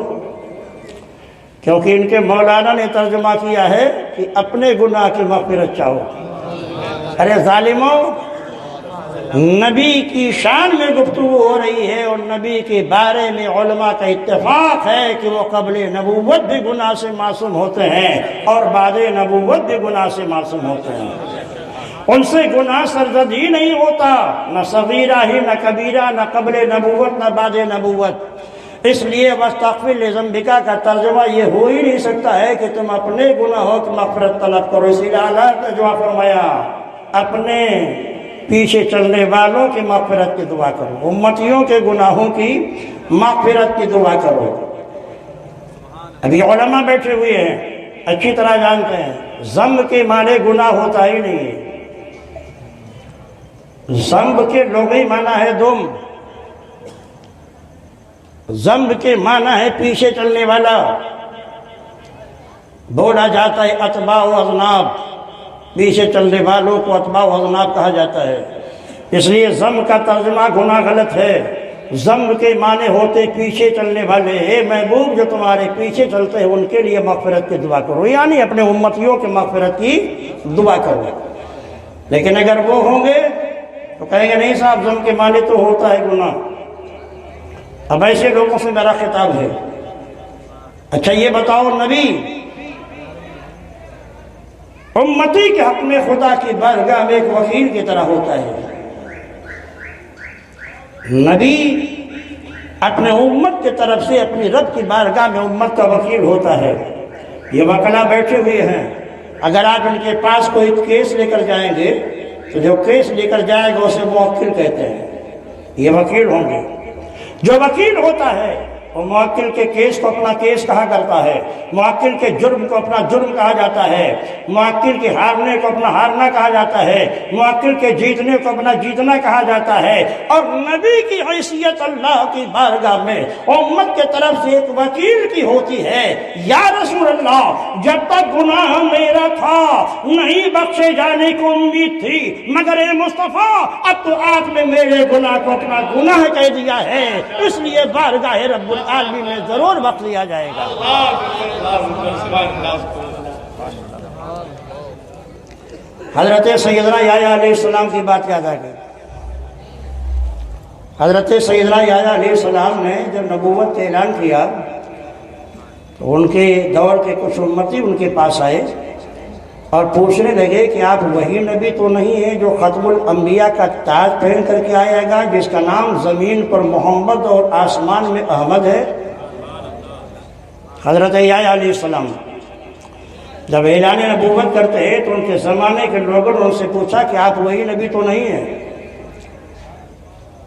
B: کیونکہ ان کے مولانا نے ترجمہ کیا ہے کہ اپنے گناہ کی مغفرت چاہو۔ ارے ظالموں، نبی کی شان میں گفتگو ہو رہی ہے اور نبی کے بارے میں علماء کا اتفاق ہے کہ وہ قبل نبوت بھی گناہ سے معصوم ہوتے ہیں اور بعد نبوت بھی گناہ سے معصوم ہوتے ہیں، ان سے گناہ سرزد ہی نہیں ہوتا، نہ صغیرہ ہی، نہ کبیرہ، نہ قبل نبوت نہ بعد نبوت۔ اس لیے واستغفر لذنبک کا ترجمہ یہ ہو ہی نہیں سکتا ہے کہ تم اپنے گناہوں کی مغفرت طلب کرو، اسی لیے اللہ نے جواب فرمایا اپنے پیچھے چلنے والوں کی مغفرت کی دعا کرو، امتیوں کے گناہوں کی مغفرت کی دعا کرو۔ ابھی علماء بیٹھے ہوئے ہیں، اچھی طرح جانتے ہیں ذنب کے معنی گناہ ہوتا ہی نہیں ہے، ذنب کے لغوی معنی ہے دم، ذنب کے معنی ہے پیچھے چلنے والا، بولا جاتا ہے اتباع و اذناب، پیچھے چلنے والوں کو اتباع و اذناب کہا جاتا ہے، اس لیے ذنب کا ترجمہ گناہ غلط ہے۔ ذنب کے معنی ہوتے پیچھے چلنے والے، اے محبوب جو تمہارے پیچھے چلتے ہیں ان کے لیے مغفرت کی دعا کرو، یعنی اپنے امتیوں کے مغفرت کی دعا کرو۔ لیکن اگر وہ ہوں گے تو کہیں گے نہیں صاحب ذنب کے معنی تو ہوتا ہے گناہ، اب ایسے لوگوں سے میرا خطاب ہے، اچھا یہ بتاؤ نبی امتی کے حق میں خدا کی بارگاہ میں ایک وکیل کی طرح ہوتا ہے، نبی اپنے امت کی طرف سے اپنی رب کی بارگاہ میں امت کا وکیل ہوتا ہے۔ یہ وکلا بیٹھے ہوئے ہیں، اگر آپ ان کے پاس کوئی کیس لے کر جائیں گے تو جو کیس لے کر جائے گا اسے موکل کہتے ہیں، یہ وکیل ہوں گے۔ جو وکیل ہوتا ہے وہ موکل کے کیس کو اپنا کیس کہا کرتا ہے، موکل کے جرم کو اپنا جرم کہا جاتا ہے، موکل کے ہارنے کو اپنا ہارنا کہا جاتا ہے، موکل کے جیتنے کو اپنا جیتنا کہا جاتا ہے۔ اور نبی کی حیثیت اللہ کی بارگاہ میں امت کے طرف سے ایک وکیل کی ہوتی ہے، یا رسول اللہ جب تک گناہ میرا تھا نہیں بخشے جانے کو امید تھی، مگر اے مصطفیٰ اب تو آپ نے میرے گناہ کو اپنا گناہ کہہ دیا ہے، اس لیے بارگاہ رب العالمین میں ضرور بخش دیا جائے گا۔ حضرت سیدنا یحییٰ علیہ السلام کی بات یاد آ گئی۔ حضرت سیدنا یحییٰ علیہ السلام نے جب نبوت کا اعلان کیا تو ان کے دور کے کچھ امتی ان کے پاس آئے اور پوچھنے لگے کہ آپ وہی نبی تو نہیں ہیں جو ختم الانبیاء کا تاج پہن کر کے آئے گا، جس کا نام زمین پر محمد اور آسمان میں احمد ہے؟ حضرت یحییٰ علیہ السلام جب اعلان نبوت کرتے ہیں تو ان کے زمانے کے لوگوں نے ان سے پوچھا کہ آپ وہی نبی تو نہیں ہیں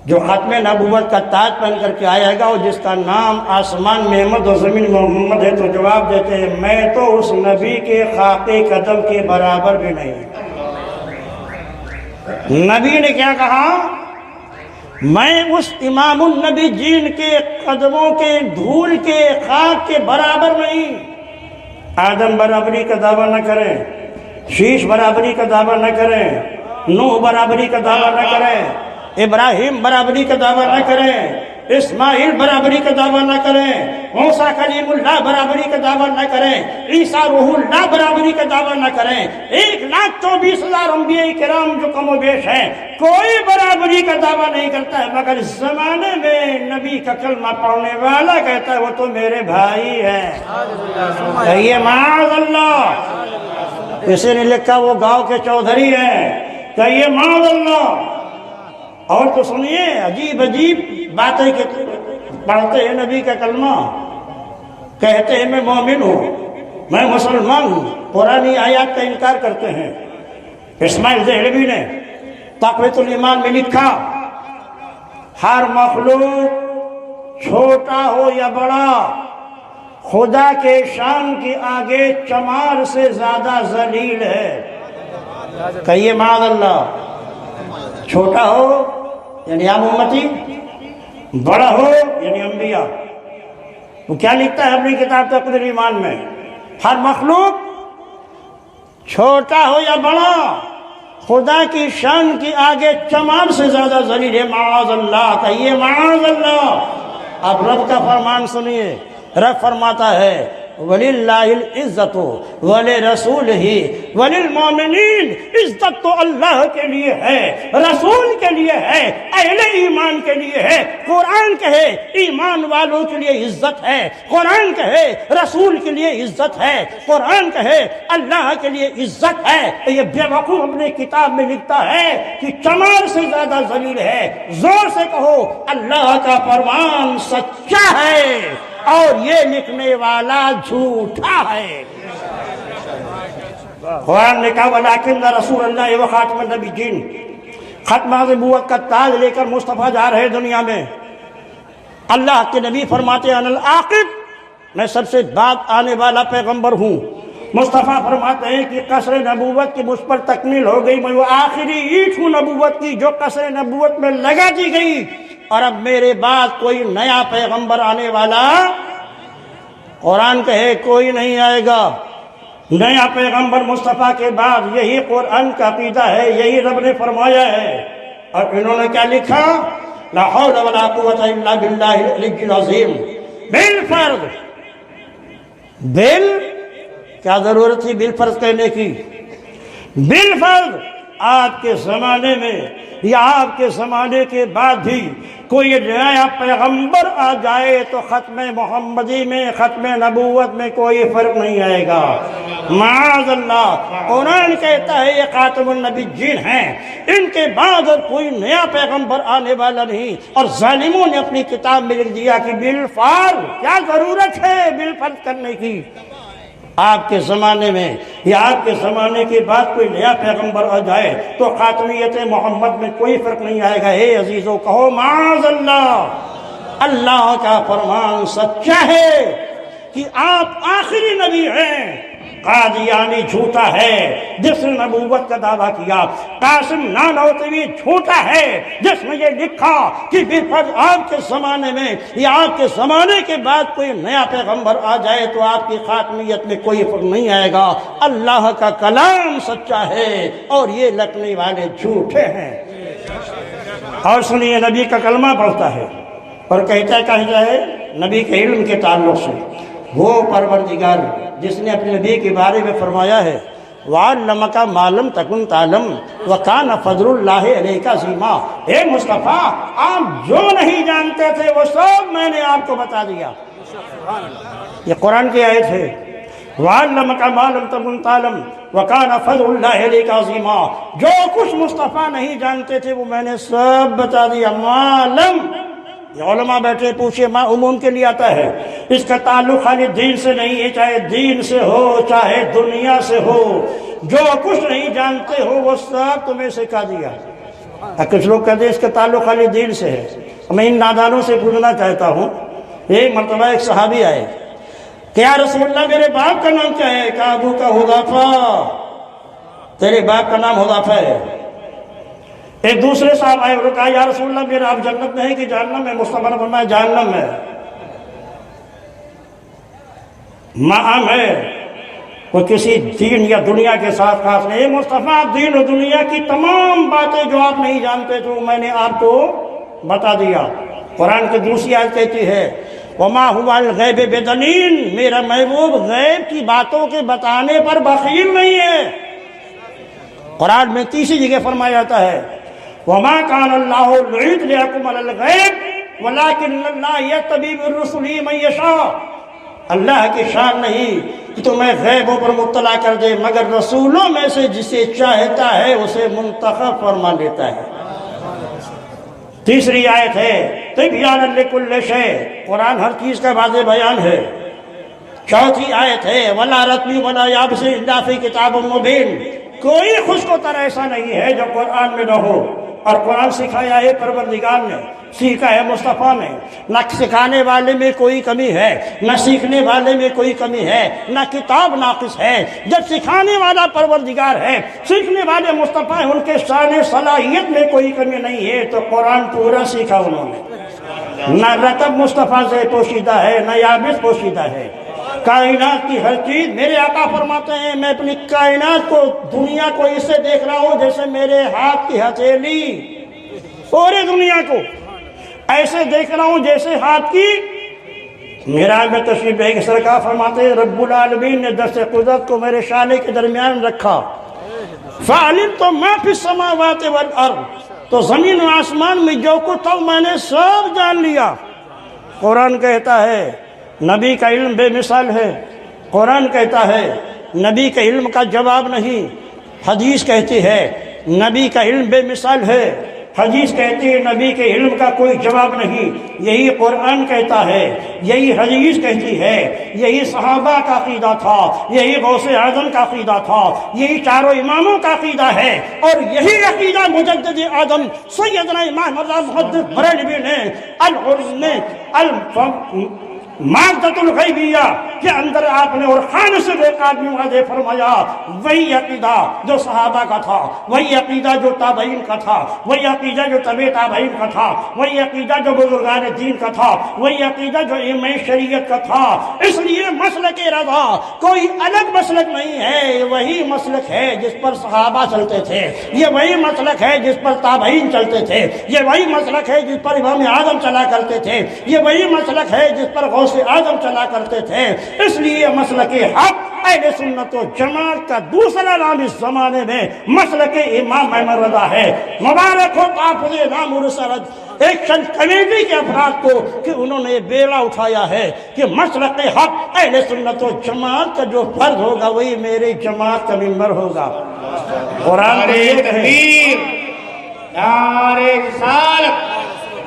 B: جو ختم نبوت کا تاج پہن کر کے آئے گا اور جس کا نام آسمان میں احمد اور زمین میں محمد ہے؟ تو جواب دیتے ہیں میں تو اس نبی کے خاک قدم کے برابر بھی نہیں۔ نبی نے کیا کہا؟ میں اس امام النبی جین کے قدموں کے دھول کے خاک کے برابر نہیں۔ آدم برابری کا دعویٰ نہ کریں، شیش برابری کا دعویٰ نہ کریں، نوح برابری کا دعویٰ نہ کریں، ابراہیم برابری کا دعویٰ نہ کریں، اسماعیل برابری کا دعویٰ نہ کریں، موسیٰ کلیم اللہ برابری کا دعویٰ نہ کریں، عیسیٰ روح اللہ برابری کا دعویٰ نہ کریں۔ 1,24,000 انبیاء کرام جو کم و بیش ہیں، کوئی برابری کا دعویٰ نہیں کرتا ہے، مگر اس زمانے میں نبی کا کلمہ پڑھنے والا کہتا ہے وہ تو میرے بھائی ہے۔ کہیے معاذ اللہ۔ کسی نے لکھا وہ گاؤں کے چودھری ہیں، کہیے معاذ اللہ۔ اور تو سنیے عجیب عجیب باتیں پڑھتے ہیں نبی کا کلمہ، کہتے ہیں میں مومن ہوں، میں مسلمان ہوں، قرآنی آیات کا انکار کرتے ہیں۔ اسماعیل دہلوی نے تقویۃ الایمان میں لکھا ہر مخلوق چھوٹا ہو یا بڑا خدا کے شان کے آگے چمار سے زیادہ ذلیل ہے۔ کہیے معاذ اللہ۔ چھوٹا ہو یعنی عام امتی، بڑا ہو یعنی انبیاء۔ وہ کیا لکھتا ہے اپنی کتاب تقویۃ الایمان میں؟ ہر مخلوق چھوٹا ہو یا بڑا خدا کی شان کے آگے چمار سے زیادہ ذلیل ہے۔ معاذ اللہ۔ کہیے معاذ اللہ۔ اب رب کا فرمان سنیے، رب فرماتا ہے وَلِلَّهِ الْعِزَّةُ وَلِرَسُولِهِ وَلِلْمُؤْمِنِينَ۔ عزت تو اللہ کے لیے ہے، رسول کے لیے ہے، اہل ایمان کے لیے ہے۔ قرآن کہے ایمان والوں کے لیے عزت ہے، قرآن کہے رسول کے لیے عزت ہے، قرآن کہے اللہ کے لیے عزت ہے۔ یہ بے وقوف اپنے کتاب میں لکھتا ہے کہ چمار سے زیادہ ذلیل ہے۔ زور سے کہو اللہ کا فرمان سچا ہے اور یہ لکھنے والا جھوٹا ہے۔ قرآن نے کہا وَلَٰكِنَّ رَسُولَ اللَّهِ وَخَاتَمَ النَّبِيِّينَ۔ ختم نبوت کا تاج لے کر مصطفیٰ جا رہے دنیا میں۔ اللہ کے نبی فرماتے ہیں انا العاقب، میں سب سے بعد آنے والا پیغمبر ہوں۔ مصطفیٰ فرماتے ہیں کہ قصر نبوت کی مجھ پر تکمیل ہو گئی، میں وہ آخری اینٹ ہوں نبوت کی جو قصر نبوت میں لگا دی گئی، اور اب میرے بعد کوئی نیا پیغمبر آنے والا قرآن کہے کوئی نہیں آئے گا۔ نیا پیغمبر مصطفیٰ کے بعد یہی قرآن کا عقیدہ ہے، یہی رب نے فرمایا ہے۔ اور انہوں نے کیا لکھا؟ لا حول ولا قوة الا باللہ العلی العظیم۔ بالفرض، کیا ضرورت تھی بالفرض کہنے کی؟ بالفرض آپ کے زمانے میں یا آپ کے زمانے کے بعد بھی کوئی نیا پیغمبر آ جائے تو ختم محمدی میں، ختم نبوت میں کوئی فرق نہیں آئے گا۔ معاذ اللہ۔ قرآن کہتا ہے یہ خاتم النبیین ہیں، ان کے بعد اور کوئی نیا پیغمبر آنے والا نہیں۔ اور ظالموں نے اپنی کتاب میں لکھ دیا کہ بالفرض، کیا ضرورت ہے بالفرض کرنے کی؟ آپ کے زمانے میں یا آپ کے زمانے کے بعد کوئی نیا پیغمبر آ جائے تو خاتمیت محمد میں کوئی فرق نہیں آئے گا۔ اے عزیزو کہو معاذ اللہ۔ اللہ کا فرمان سچا ہے کہ آپ آخری نبی ہیں۔ قادیانی جھوٹا ہے جس نے نبوت کا دعویٰ کیا، قاسم نانوتوی جھوٹا ہے جس نے یہ لکھا کہ بالفرض آپ کے زمانے میں یا آپ کے زمانے کے بعد کوئی نیا پیغمبر آ جائے تو آپ کی خاتمیت میں کوئی فرق نہیں آئے گا۔ اللہ کا کلام سچا ہے اور یہ لکھنے والے جھوٹے ہیں۔ اور سنیے نبی کا کلمہ پڑھتا ہے اور کہتا ہے نبی کے علم کے تعلق سے وہ پروردگار جس نے اپنے نبی کے بارے میں فرمایا ہے وَعَلَّمَكَ مَا لَمْ تَكُنْ تَعْلَمْ وَكَانَ فَضْلُ اللَّهِ عَلَيْكَ عَظِيمًا۔ اے مصطفیٰ، آپ جو نہیں جانتے تھے وہ سب میں نے آپ کو بتا دیا۔ یہ قرآن کی آیت ہے وَعَلَّمَكَ مَا لَمْ تَكُنْ تَعْلَمْ وَكَانَ فَضْلُ اللَّهِ عَلَيْكَ عَظِيمًا۔ جو کچھ مصطفیٰ نہیں جانتے تھے وہ میں نے سب بتا دیا۔ معلم، یہ علماء بیٹھے پوچھے، ماں عموم کے لیے آتا ہے، اس کا تعلق خالی دین سے نہیں ہے، چاہے دین سے ہو چاہے دنیا سے ہو، جو کچھ نہیں جانتے ہو وہ سب تمہیں سکھا دیا۔ کچھ لوگ کہتے ہیں اس کا تعلق خالی دین سے ہے۔ میں ان نادانوں سے پوچھنا چاہتا ہوں، ایک مرتبہ ایک صحابی آئے کہ یا رسول اللہ میرے باپ کا نام کیا ہے؟ کہا ابو کا حذیفہ، تیرے باپ کا نام حذیفہ ہے۔ ایک دوسرے صاحب آئے اور کہا یا رسول اللہ میرا آپ جنت میں ہے کہ جہنم میں؟ مصطفیٰ نے فرمایا جہنم میں۔ معام ہے وہ کسی دین یا دنیا کے ساتھ خاص نہیں. مصطفیٰ دین و دنیا کی تمام باتیں جو آپ نہیں جانتے تو میں نے آپ کو بتا دیا. قرآن کی دوسری آیت کہتی ہے وما هو الغیب بدنین، میرا محبوب غیب کی باتوں کے بتانے پر بخیل نہیں ہے. قرآن میں تیسری جگہ فرمایا جاتا ہے وما كان الله ليطلعكم على الغیب ولكن الله يجتبي من رسله من يشاء. اللہ کی شان نہیں کہ تمہیں غیبوں پر مطلع کر دے مگر رسولوں میں سے جسے چاہتا ہے اسے منتخب فرما لیتا ہے. تیسری آیت ہے تبیانا لکل شیء، قرآن ہر چیز کا واضح بیان ہے. چوتھی آیت ہے ولا رتب ولا یابس الا فی کتاب مبین، کوئی خشک و تر ایسا نہیں ہے جو قرآن میں نہ ہو. اور قرآن سکھایا ہے پروردگار نے، سیکھا ہے مصطفیٰ نے. نہ سکھانے والے میں کوئی کمی ہے، نہ سیکھنے والے میں کوئی کمی ہے، نہ کتاب ناقص ہے. جب سکھانے والا پروردگار ہے، سیکھنے والے مصطفیٰ ہیں، ان کے شان صلاحیت میں کوئی کمی نہیں ہے تو قرآن پورا سیکھا انہوں نے. نہ رتب مصطفیٰ سے پوشیدہ ہے نہ یابس پوشیدہ ہے. کائنات کی ہر چیز، میرے آقا فرماتے ہیں میں اپنی کائنات کو، دنیا کو اس سے دیکھ رہا ہوں جیسے میرے ہاتھ کی ہتھیلی. پورے دنیا کو ایسے دیکھ رہا ہوں جیسے ہاتھ کی. معراج میں تشریف لے کے سرکار فرماتے ہیں رب العالمین نے دست قدرت کو میرے شانے کے درمیان رکھا. فعلمت ما فی السماوات والارض، تو زمین و آسمان میں جو کچھ تھا میں نے سب جان لیا. قرآن کہتا ہے نبی کا علم بے مثال ہے. قرآن کہتا ہے نبی کے علم کا جواب نہیں. حدیث کہتی ہے نبی کا علم بے مثال ہے. حدیث کہتی ہے نبی کے علم کا کوئی جواب نہیں. یہی قرآن کہتا ہے، یہی حدیث کہتی ہے، یہی صحابہ کا عقیدہ تھا، یہی غوث اعظم کا عقیدہ تھا، یہی چاروں اماموں کا عقیدہ ہے. اور یہی عقیدہ مجدد اعظم سیدنا امام رضا محدث بریلوی نے معرفت الغیبیہ کے اندر آپ نے اور خان سے ایک آدمی واضح فرمایا وہی عقیدہ جو صحابہ کا تھا، وہی عقیدہ جو تابعین کا تھا، وہی عقیدہ جو تبع تابعین کا تھا، وہی عقیدہ جو بزرگان دین کا تھا، وہی عقیدہ جو ائمہ شریعت کا تھا. اس لیے مسلک رضا کوئی الگ مسلک نہیں ہے، یہ وہی مسلک ہے جس پر صحابہ چلتے تھے، یہ وہی مسلک ہے جس پر تابعین چلتے تھے، یہ وہی مسلک ہے جس پر امام اعظم چلا کرتے تھے، یہ وہی مسلک ہے جس پر غوث اعظم چلا کرتے تھے. اس لیے مسلک حق اہل سنت و جماعت کا دوسرا نام اس زمانے میں مسلک امام احمد رضا ہے. مبارک ہو تحفظ نام و رسالت ایک چند کمیٹی کے افراد کو کہ انہوں نے بیڑا اٹھایا ہے کہ مسلک حق اہل سنت و جماعت کا جو فرض ہوگا وہی میری جماعت کا ممبر ہوگا. قرآن
C: تکبیر، نعرہ رسالت،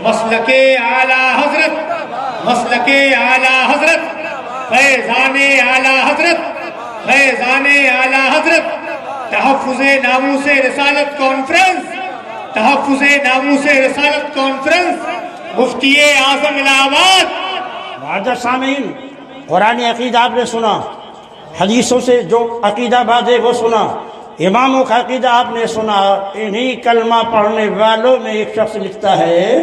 C: مسلک اعلیٰ حضرت، مسلک اعلیٰ حضرت، فیضان اعلیٰ حضرت، فیضان اعلیٰ حضرت. تحفظ ناموس رسالت کانفرنس، تحفظ ناموس رسالت کانفرنس، مفتی اعظم الہ آباد.
B: معزز سامعین، قرآن عقیدہ آپ نے سنا، حدیثوں سے جو عقیدہ بات ہے وہ سنا، اماموں کا عقیدہ آپ نے سنا. انہی کلمہ پڑھنے والوں میں ایک شخص لکھتا ہے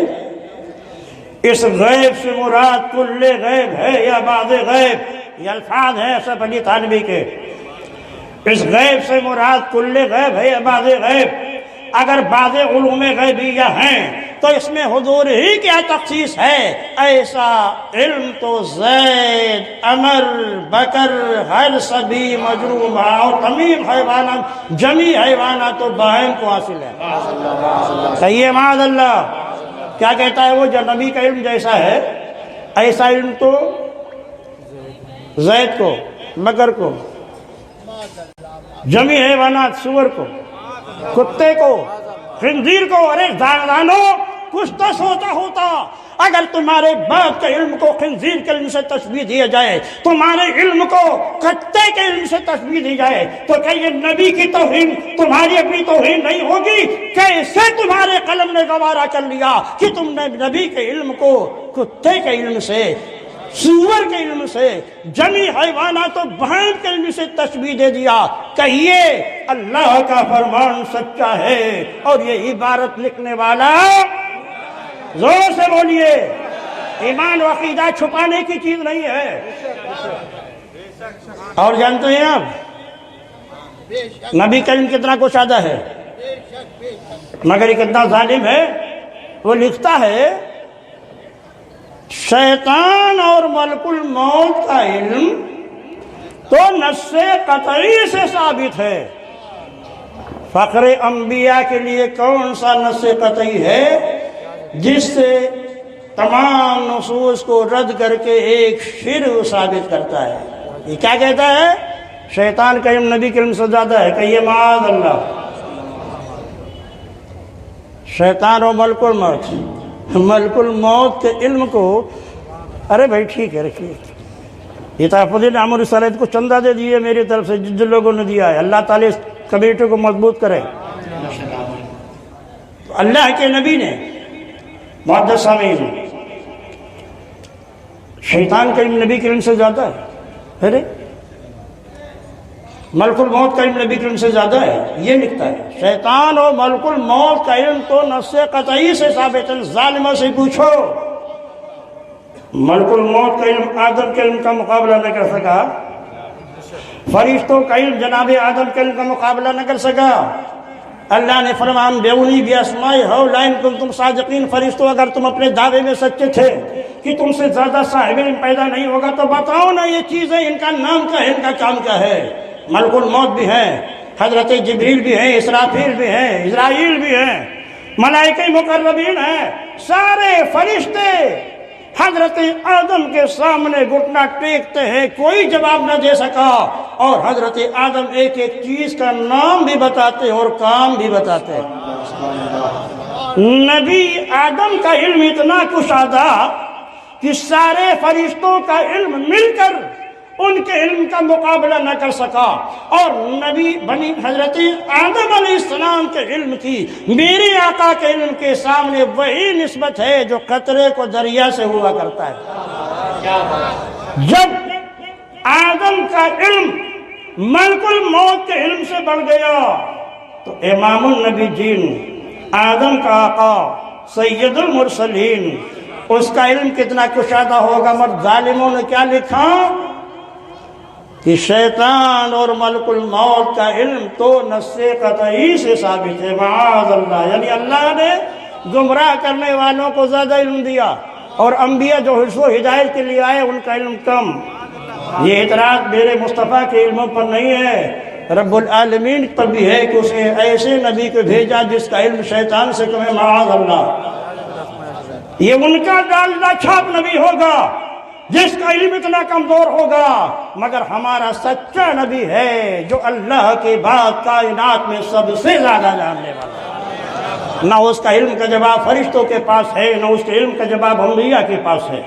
B: اس غیب سے مراد کل غیب ہے یا بعض غیب. یہ الفاظ ہیں اسف علی تھانوی کے. اس غیب سے مراد کل غیب ہے یا بعض غیب. اگر بعض علوم غیبیہ ہیں تو اس میں حضور ہی کیا تخصیص ہے. ایسا علم تو زید، عمر، بکر، ہر سبھی مجروم اور تمیم حیوانات، جمی حیوانات و بہائم کو حاصل ہے. کہیے معاذ اللہ. کیا کہتا ہے وہ جو نبی کا علم جیسا ہے ایسا علم تو زید کو، بکر کو، جمی حیوانات، سور کو، کتے کو، خنزیر کو. ارے دانو کچھ تو سوچا ہوتا. اگر تمہارے باپ کے علم کو خنزیر کے علم سے تشبیہ دیا جائے، تمہارے علم کو کتے کے علم سے تشبیہ دی جائے تو کیا یہ نبی کی توہین تمہاری اپنی توہین نہیں ہوگی؟ کیسے تمہارے قلم نے گوارا کر لیا کہ تم نے نبی کے علم کو کتے کے علم سے، سور کے علم سے، جمی حیوانات و بہائم کے علم سے تشبیہ دے دیا. کہیے اللہ کا فرمان سچا ہے. اور یہ عبارت لکھنے والا زور سے بولیے. ایمان و عقیدہ چھپانے کی چیز نہیں ہے. اور جانتے ہیں آپ نبی کریم کتنا کشادہ ہے، مگر یہ کتنا ظالم ہے۔ وہ لکھتا ہے شیطان اور ملک الموت کا علم تو نص قطعی سے ثابت ہے۔ فخر انبیاء کے لیے کون سا نص قطعی ہے جس سے تمام نصوص کو رد کر کے ایک شرع ثابت کرتا ہے؟ یہ کیا کہتا ہے؟ شیطان کا علم نبی کے علم سے زیادہ ہے، کہیے معاذ اللہ۔ شیطان اور ملک الموت کے علم کو، ارے بھائی ٹھیک ہے رکھیے، یہ تحفظ نعم الرسالت کو چندہ دے دیے میری طرف سے جن لوگوں نے دیا ہے، اللہ تعالیٰ اس کمیٹی کو مضبوط کرے۔ تو اللہ کے نبی نے معزز سامعین، شیطان کا علم نبی کے علم سے زیادہ ہے، ارے ملک الموت کا علم نبی کے علم سے زیادہ ہے، یہ لکھتا ہے۔ شیطان اور ملک الموت کا علم تو نص قطعی سے ثابت ہے، ظالمہ سے پوچھو۔ ملک الموت کا علم آدم کے علم کا مقابلہ نہ کر سکا، فرشتوں کا علم جناب آدم کے علم کا مقابلہ نہ کر سکا۔ اللہ نے فرمایا انبئونی باسماء ہؤلاء ان کنتم صادقین، فرشتوں اگر تم اپنے دعوے میں سچے تھے کہ تم سے زیادہ صاحب علم پیدا نہیں ہوگا تو بتاؤ نا یہ چیزیں، ان کا نام کیا ہے، ان کا کام کیا ہے۔ ملک الموت بھی ہیں، حضرت جبریل بھی ہیں، اسرافیل بھی ہیں، اسرائیل بھی ہیں، ملائکہ مقربین ہیں، سارے فرشتے حضرت آدم کے سامنے گھٹنا ٹیکتے ہیں، کوئی جواب نہ دے سکا، اور حضرت آدم ایک ایک چیز کا نام بھی بتاتے اور کام بھی بتاتے۔ نبی آدم کا علم اتنا کشادہ کہ سارے فرشتوں کا علم مل کر ان کے علم کا مقابلہ نہ کر سکا، اور نبی بنی حضرت آدم علیہ السلام کے علم کی میرے آقا کے علم کے سامنے وہی نسبت ہے جو قطرے کو دریا سے ہوا کرتا ہے۔ جب آدم کا علم ملک الموت کے علم سے بڑھ گیا تو امام النبی جین، آدم کا آقا، سید المرسلین، اس کا علم کتنا کشادہ ہوگا۔ مگر ظالموں نے کیا لکھا کہ شیطان اور ملک الموت کا علم تو نص قطعی سے ثابت ہے، معاذ اللہ۔ یعنی اللہ نے گمراہ کرنے والوں کو زیادہ علم دیا، اور انبیاء جو حفظ و ہدایت کے لیے آئے ان کا علم کم۔ یہ اعتراض میرے مصطفیٰ کے علموں پر نہیں ہے، رب العالمین پر بھی ہے کہ اس نے ایسے نبی کو بھیجا جس کا علم شیطان سے کم ہے، معاذ اللہ۔ یہ ان کا ڈالدہ چھاپ نبی ہوگا جس کا علم اتنا کمزور ہوگا، مگر ہمارا سچا نبی ہے جو اللہ کے بعد کائنات میں سب سے زیادہ جاننے والا ہے۔ نہ اس کا علم کا جواب فرشتوں کے پاس ہے، نہ اس کے علم کا جواب انبیاء کے پاس ہے،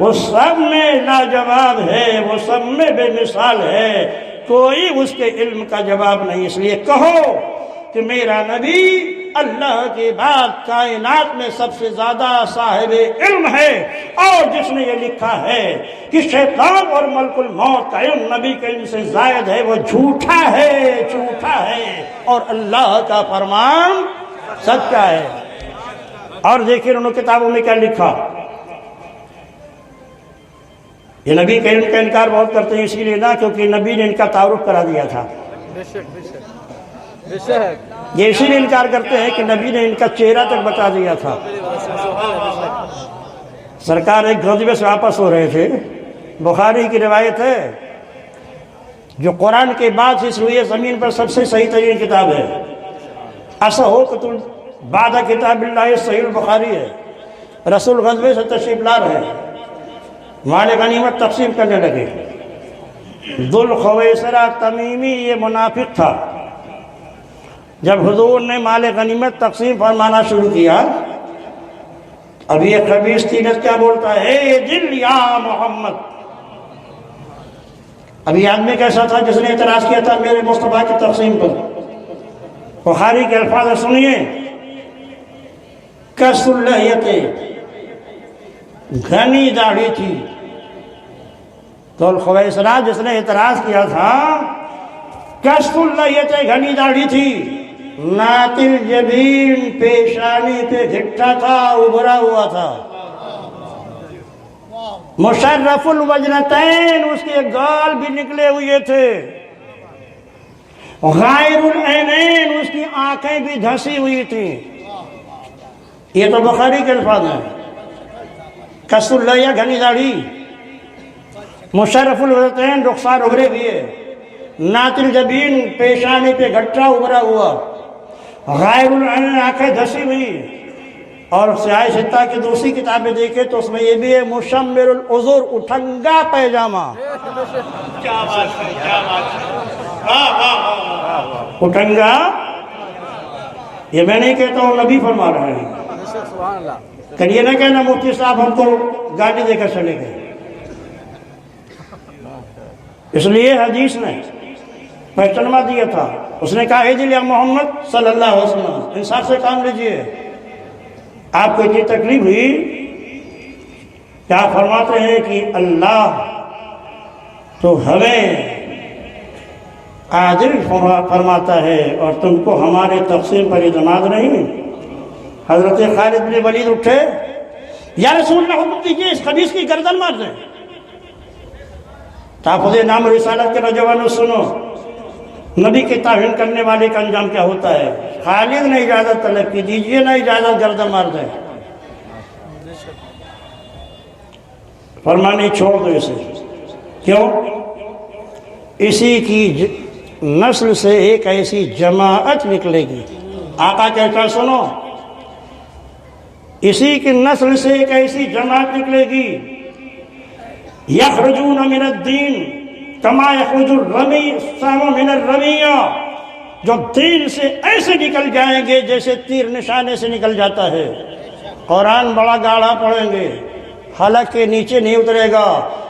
B: وہ سب میں لاجواب ہے، وہ سب میں بے مثال ہے، کوئی اس کے علم کا جواب نہیں۔ اس لیے کہو کہ میرا نبی اللہ کے بعد کائنات میں سب سے زیادہ صاحب علم ہے، اور جس نے یہ لکھا ہے کہ شیطان اور ملک الموت کا علم نبی کے علم سے زائد ہے، وہ جھوٹا ہے، جھوٹا ہے، اور اللہ کا فرمان سچا ہے۔ اور دیکھیں انہوں کتابوں میں کیا لکھا۔ یہ نبی کے علم کا انکار بہت کرتے ہیں، اسی لیے نہ کیونکہ نبی نے ان کا تعارف کرا دیا تھا۔ یہ اسی لیے انکار کرتے ہیں کہ نبی نے ان کا چہرہ تک بتا دیا تھا۔ سرکار ایک غزوے سے واپس ہو رہے تھے، بخاری کی روایت ہے، جو قرآن کے بعد اس روئے زمین پر سب سے صحیح ترین کتاب ہے، ایسا ہو کہ تم بعد کتاب اللہ صحیح البخاری ہے۔ رسول غزوے سے تشریف لا رہے، مال غنیمت تقسیم کرنے لگے۔ ذوالخویسرہ تمیمی یہ منافق تھا، جب حضور نے مال غنیمت تقسیم فرمانا شروع کیا، اب یہ خبیث تینت کیا بولتا ہے، اے دل یا محمد۔ اب یہ آدمی کیسا تھا جس نے اعتراض کیا تھا میرے مصطفیٰ کی تقسیم پر؟ بخاری کے الفاظ سنیے، کس اللحیت، گھنی داڑھی تھی۔ تو الخویسرہ جس نے اعتراض کیا تھا، کس اللحیت، گھنی داڑھی تھی، ناتل جبین، پیشانی پہ گھٹا تھا، ابھرا ہوا تھا، مشرف الوجنتین، اس کے گال بھی نکلے ہوئے تھے، غائر العینین، اس کی آنکھیں بھی دھسی ہوئی تھیں. یہ تو بخاری کے الفاظ ہیں. قصر اللیہ، گھنی داڑھی، مشرف الوجہین، رخسار ابھرے ہوئے، نات الجبین، پیشانی پہ گھٹا ابھرا ہوا، غائر العین، آنکھیں دھسی ہوئی. اور سیاہ ستہ کی دوسری کتابیں دیکھیں تو اس میں یہ بھی ہے مشمر العذر، اٹھنگا پیجامہ.
C: کیا بات ہے، کیا بات ہے.
B: اٹھنگا، یہ میں نہیں کہتا ہوں، نبی فرما رہے ہیں. کہ یہ نہ کہنا مفتی صاحب ہم کو گاڑی دے کر چلے گئے. اس لیے حدیث نے پہچانوا دیا تھا. اس نے کہا اے دل محمد صلی اللہ علیہ وسلم، انصاف سے کام لیجئے. آپ کو اتنی تکلیف ہوئی کیا فرماتے ہیں کہ اللہ تو ہمیں عادل فرماتا ہے اور تم کو ہمارے تقسیم پر اعتماد نہیں. حضرت خالد بن ولید اٹھے، یا رسول اللہ حکم دیجئے اس خبیث کی گردن مار دیں. تحفظ نام رسالت کے نوجوانوں سنو، نبی کی توہین کرنے والے کا انجام کیا ہوتا ہے. خالد نے اجازت طلب کی، دیجئے نا اجازت، گردن مار دیں. فرمانے چھوڑ دو اسے. کیوں؟ اسی کی نسل سے ایک ایسی جماعت نکلے گی. آقا کہتا سنو، اسی کی نسل سے ایک ایسی جماعت نکلے گی، یخرجون من الدین کما یخرج الرمی السهم من الرمیہ، جو دین سے ایسے نکل جائیں گے جیسے تیر نشانے سے نکل جاتا ہے. قرآن بڑا گاڑھا پڑھیں گے، حلق کے نیچے نہیں اترے گا.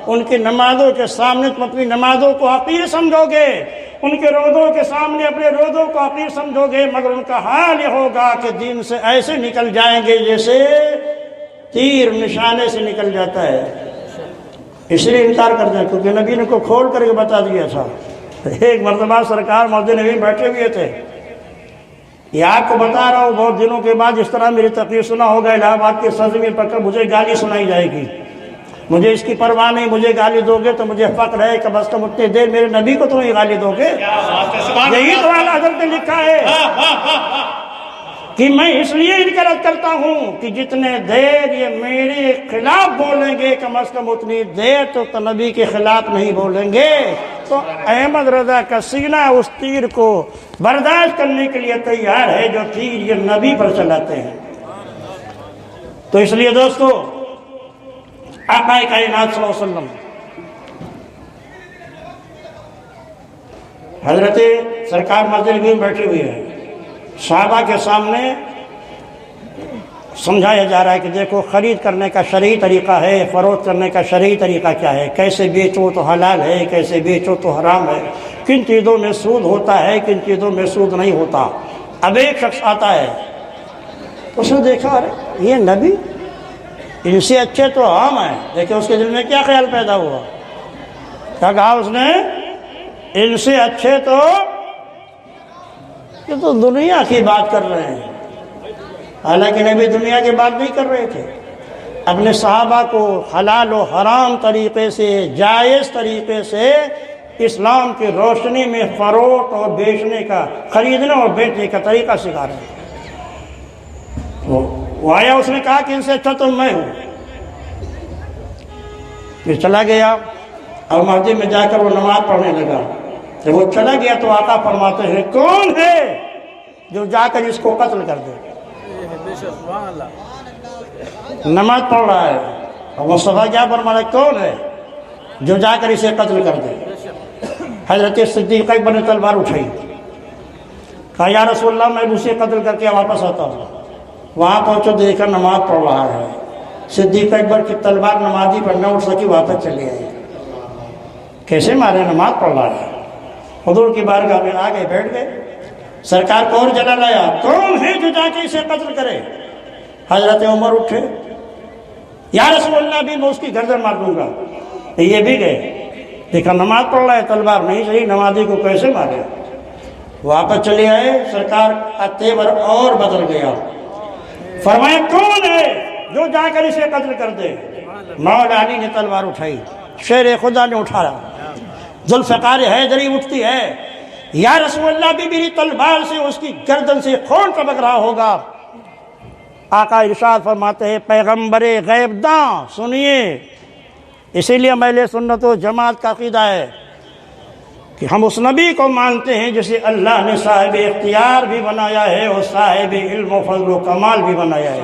B: ان کی نمازوں کے سامنے تم اپنی نمازوں کو حقیر سمجھو گے، ان کے روزوں کے سامنے اپنے روزوں کو حقیر سمجھو گے، مگر ان کا حال یہ ہوگا کہ دین سے ایسے نکل جائیں گے جیسے تیر نشانے سے نکل جاتا ہے. اس لیے انکار کر دیں کیونکہ نبی نے کو کھول کر کے بتا دیا تھا. ایک مرتبہ سرکار مسجد نبی بیٹھے ہوئے تھے. یہ آپ کو بتا رہا ہوں، بہت دنوں کے بعد اس طرح میری تقریر سنا ہوگا الہ آباد کے سرزمین میں پکڑ مجھے گالی سنائی جائے گی. مجھے اس کی پرواہ نہیں، مجھے گالی دو گے تو مجھے فخر ہے کہ بس تم اتنی دیر میرے نبی کو تمہیں گالی دو گے. یہی تو اعلیٰ حضرت نے لکھا ہے کہ میں اس لیے انکار کرتا ہوں کہ جتنے دیر یہ میرے خلاف بولیں گے کم از کم اتنی دیر تو نبی کے خلاف نہیں بولیں گے. تو احمد رضا کا سینہ اس تیر کو برداشت کرنے کے لیے تیار ہے جو تیر یہ نبی پر چلاتے ہیں. تو اس لیے دوستو، آقا کائنات صلی اللہ علیہ وسلم حضرت سرکار مسجد میں بیٹھے ہوئے ہیں، صحابہ کے سامنے سمجھایا جا رہا ہے کہ دیکھو خرید کرنے کا شرعی طریقہ ہے، فروخت کرنے کا شرعی طریقہ کیا ہے، کیسے بیچو تو حلال ہے، کیسے بیچو تو حرام ہے، کن چیزوں میں سود ہوتا ہے، کن چیزوں میں سود نہیں ہوتا. اب ایک شخص آتا ہے، اس نے دیکھا ارے یہ نبی ان سے اچھے تو ہم ہیں. دیکھیں اس کے دل میں کیا خیال پیدا ہوا. کیا کہا اس نے؟ ان سے اچھے تو یہ تو دنیا کی بات کر رہے ہیں. حالانکہ نبی دنیا کی بات نہیں کر رہے تھے. اپنے صحابہ کو حلال و حرام طریقے سے، جائز طریقے سے اسلام کی روشنی میں فروخت اور بیچنے کا، خریدنے اور بیچنے کا طریقہ سکھا رہے ہیں. وہ آیا، اس نے کہا کہ ان سے اچھا تو میں ہوں. پھر چلا گیا اور مسجد میں جا کر وہ نماز پڑھنے لگا. جب وہ چلا گیا تو آقا فرماتے ہیں کون ہے جو جا کر اس کو قتل کر دے. نماز پڑھ رہا ہے اور مصطفیٰ کیا فرما رہا ہے کون ہے جو جا کر اسے قتل کر دے. حضرت صدیق اکبر نے تلوار اٹھائی، کہا یا رسول اللہ میں اسے قتل کر کے واپس آتا ہوں. وہاں پہنچو، دیکھا نماز پڑھ رہا ہے. صدیق اکبر کی تلوار نمازی پر نہ اٹھ سکی، واپس چلی آئی. کیسے مارے؟ نماز پڑھ رہا ہے. حضور کی بارگاہ میں آ گئے، بیٹھ گئے. سرکار کو اور جلا لایا، کون ہے جو جا کے اسے قتل کرے؟ حضرت عمر اٹھے، یا رسول اللہ بھی میں اس کی گردن مار دوں گا. یہ بھی گئے، دیکھا نماز پڑھ رہا ہے، تلوار نہیں صحیح، نمازی کو کیسے مارے؟ واپس چلے آئے. سرکار کا تیور اور بدل گیا. فرمایا کون ہے جو جا کر اسے قتل کر دے؟ مولا علی نے تلوار اٹھائی، شیر خدا نے اٹھایا. ذوالفقار حیدری اٹھتی ہے، یا رسول اللہ بھی میری تلوار سے اس کی گردن سے خون ٹپک رہا ہوگا۔ آقا ارشاد فرماتے ہیں پیغمبر غیب داں سنیے، اسی لیے اہل سنت و جماعت کا عقیدہ ہے کہ ہم اس نبی کو مانتے ہیں جسے اللہ نے صاحب اختیار بھی بنایا ہے اور صاحب علم و فضل و کمال بھی بنایا ہے۔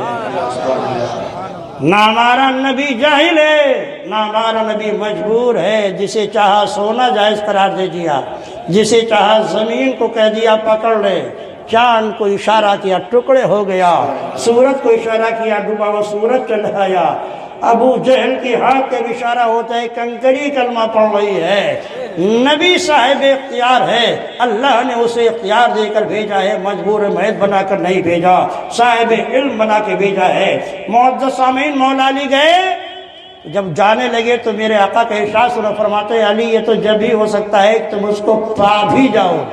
B: نہ ہمارا نبی جاہل ہے، نہ ہمارا نبی مجبور ہے، جسے چاہا سونا جائز قرار دے دیا، جسے چاہا زمین کو کہہ دیا پکڑ لے، چاند کو اشارہ کیا ٹکڑے ہو گیا، سورج کو اشارہ کیا ڈوبا وہ سورج چل آیا۔ ابو جہل کی ہاتھ کا اشارہ ہوتا ہے کنکری کلمہ پڑھ رہی ہے۔ نبی صاحب اختیار ہے، اللہ نے اسے اختیار دے کر بھیجا ہے، مجبور محض بنا کر نہیں بھیجا، صاحب علم بنا کے بھیجا ہے۔ معزز سامعین، مولا علی گئے، جب جانے لگے تو میرے آقا کا ارشاد سنا، فرماتے ہیں علی یہ تو جب ہی ہو سکتا ہے کہ تم اس کو پا بھی جاؤ،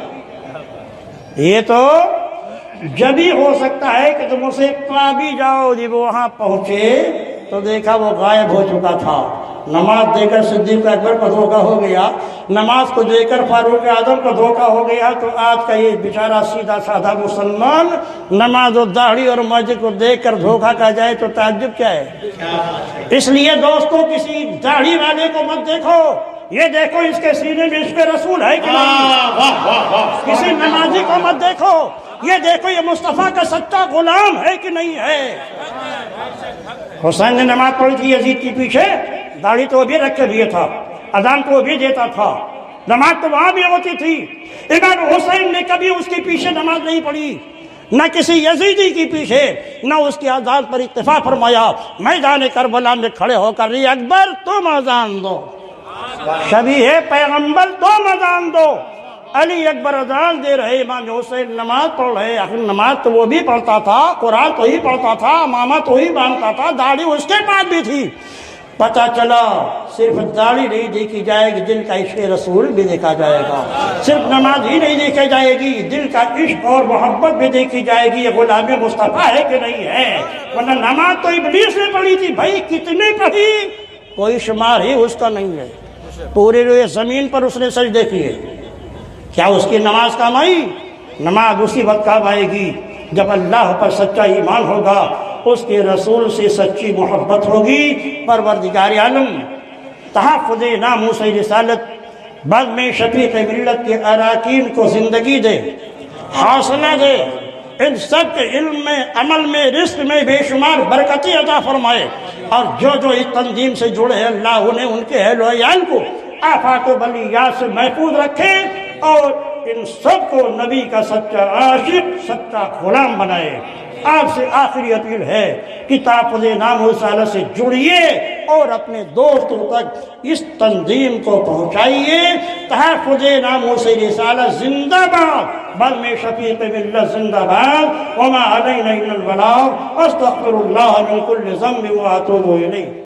B: یہ تو جب ہی ہو سکتا ہے کہ تم اسے پا بھی جاؤ۔ جب وہاں پہنچے تو دیکھا وہ غائب ہو چکا تھا۔ نماز دے کر صدیق اکبر کو دھوکہ ہو گیا، نماز کو دے کر فاروق اعظم کو دھوکہ ہو گیا، تو آج کا یہ بیچارہ سیدھا سادہ مسلمان نماز و داڑھی اور مسجد کو دیکھ کر دھوکہ کھا جائے تو تعجب کیا ہے؟ اس لیے دوستوں کسی داڑھی والے کو مت دیکھو، یہ دیکھو اس کے سینے میں عشق رسول ہے کہ نہیں۔ کسی نمازی کو مت دیکھو، یہ دیکھو یہ مصطفیٰ کا سچا غلام ہے کہ نہیں ہے۔ حسین نے نماز پڑھی تھی یزید کے پیچھے، داڑھی تو وہ بھی رکھ کے لیے تھا، اذان تو وہ بھی دیتا تھا، نماز تو وہاں بھی ہوتی تھی۔ امام حسین نے کبھی اس کے پیچھے نماز نہیں پڑھی، نہ کسی یزیدی کے پیچھے، نہ اس کی اذان پر اتفاق فرمایا۔ میدان کربلا میں کھڑے ہو کر علی اکبر تم اذان دو، شبیہ پیغمبر تم اذان دو۔ علی اکبر اذان دے رہے، امام حسین نماز پڑھ رہے۔ آخر نماز تو وہ بھی پڑھتا تھا، قرآن تو ہی پڑھتا تھا، امامہ تو ہی باندھتا تھا، داڑھی اس کے پاس بھی تھی۔ پتہ چلا صرف داڑھی نہیں دیکھی جائے گی، دل کا عشق رسول بھی دیکھا جائے گا۔ صرف نماز ہی نہیں دیکھی جائے گی، دل کا عشق اور محبت بھی دیکھی جائے گی، یہ غلام مصطفیٰ ہے کہ نہیں ہے۔ ورنہ نماز تو ابلیس نے پڑھی تھی، بھائی کتنی پڑھی، کوئی شمار ہی اس کا نہیں ہے۔ پورے روئے زمین پر اس نے سجدے کیے، کیا اس کی نماز کام آئی؟ نماز اسی وقت کام آئے گی جب اللہ پر سچا ایمان ہوگا، اس کے رسول سے سچی محبت ہوگی۔ پروردگار عالم تحفظ ناموس رسالت بعد میں شفیع ملت کے اراکین کو زندگی دے، حوصلہ دے، ان سب کے علم میں، عمل میں، رزق میں بے شمار برکتی عطا فرمائے، اور جو جو اس تنظیم سے جڑے ہیں اللہ انہیں ان کے اہل و عیال کو آفات و بلیات سے محفوظ رکھے، اور ان سب کو نبی کا سچا عاشق، سچا غلام بنائے۔ آپ سے آخری اپیل ہے کہ تحفظ نام رسالت سے جڑیے اور اپنے دوستوں تک اس تنظیم کو پہنچائیے۔ تحفظ نام رسالت زندہ باد، بل میں شفیق ملت زندہ باد، وما علینا الا البلاغ، استغفر اللہ من کل ذنب واتوب الیہ۔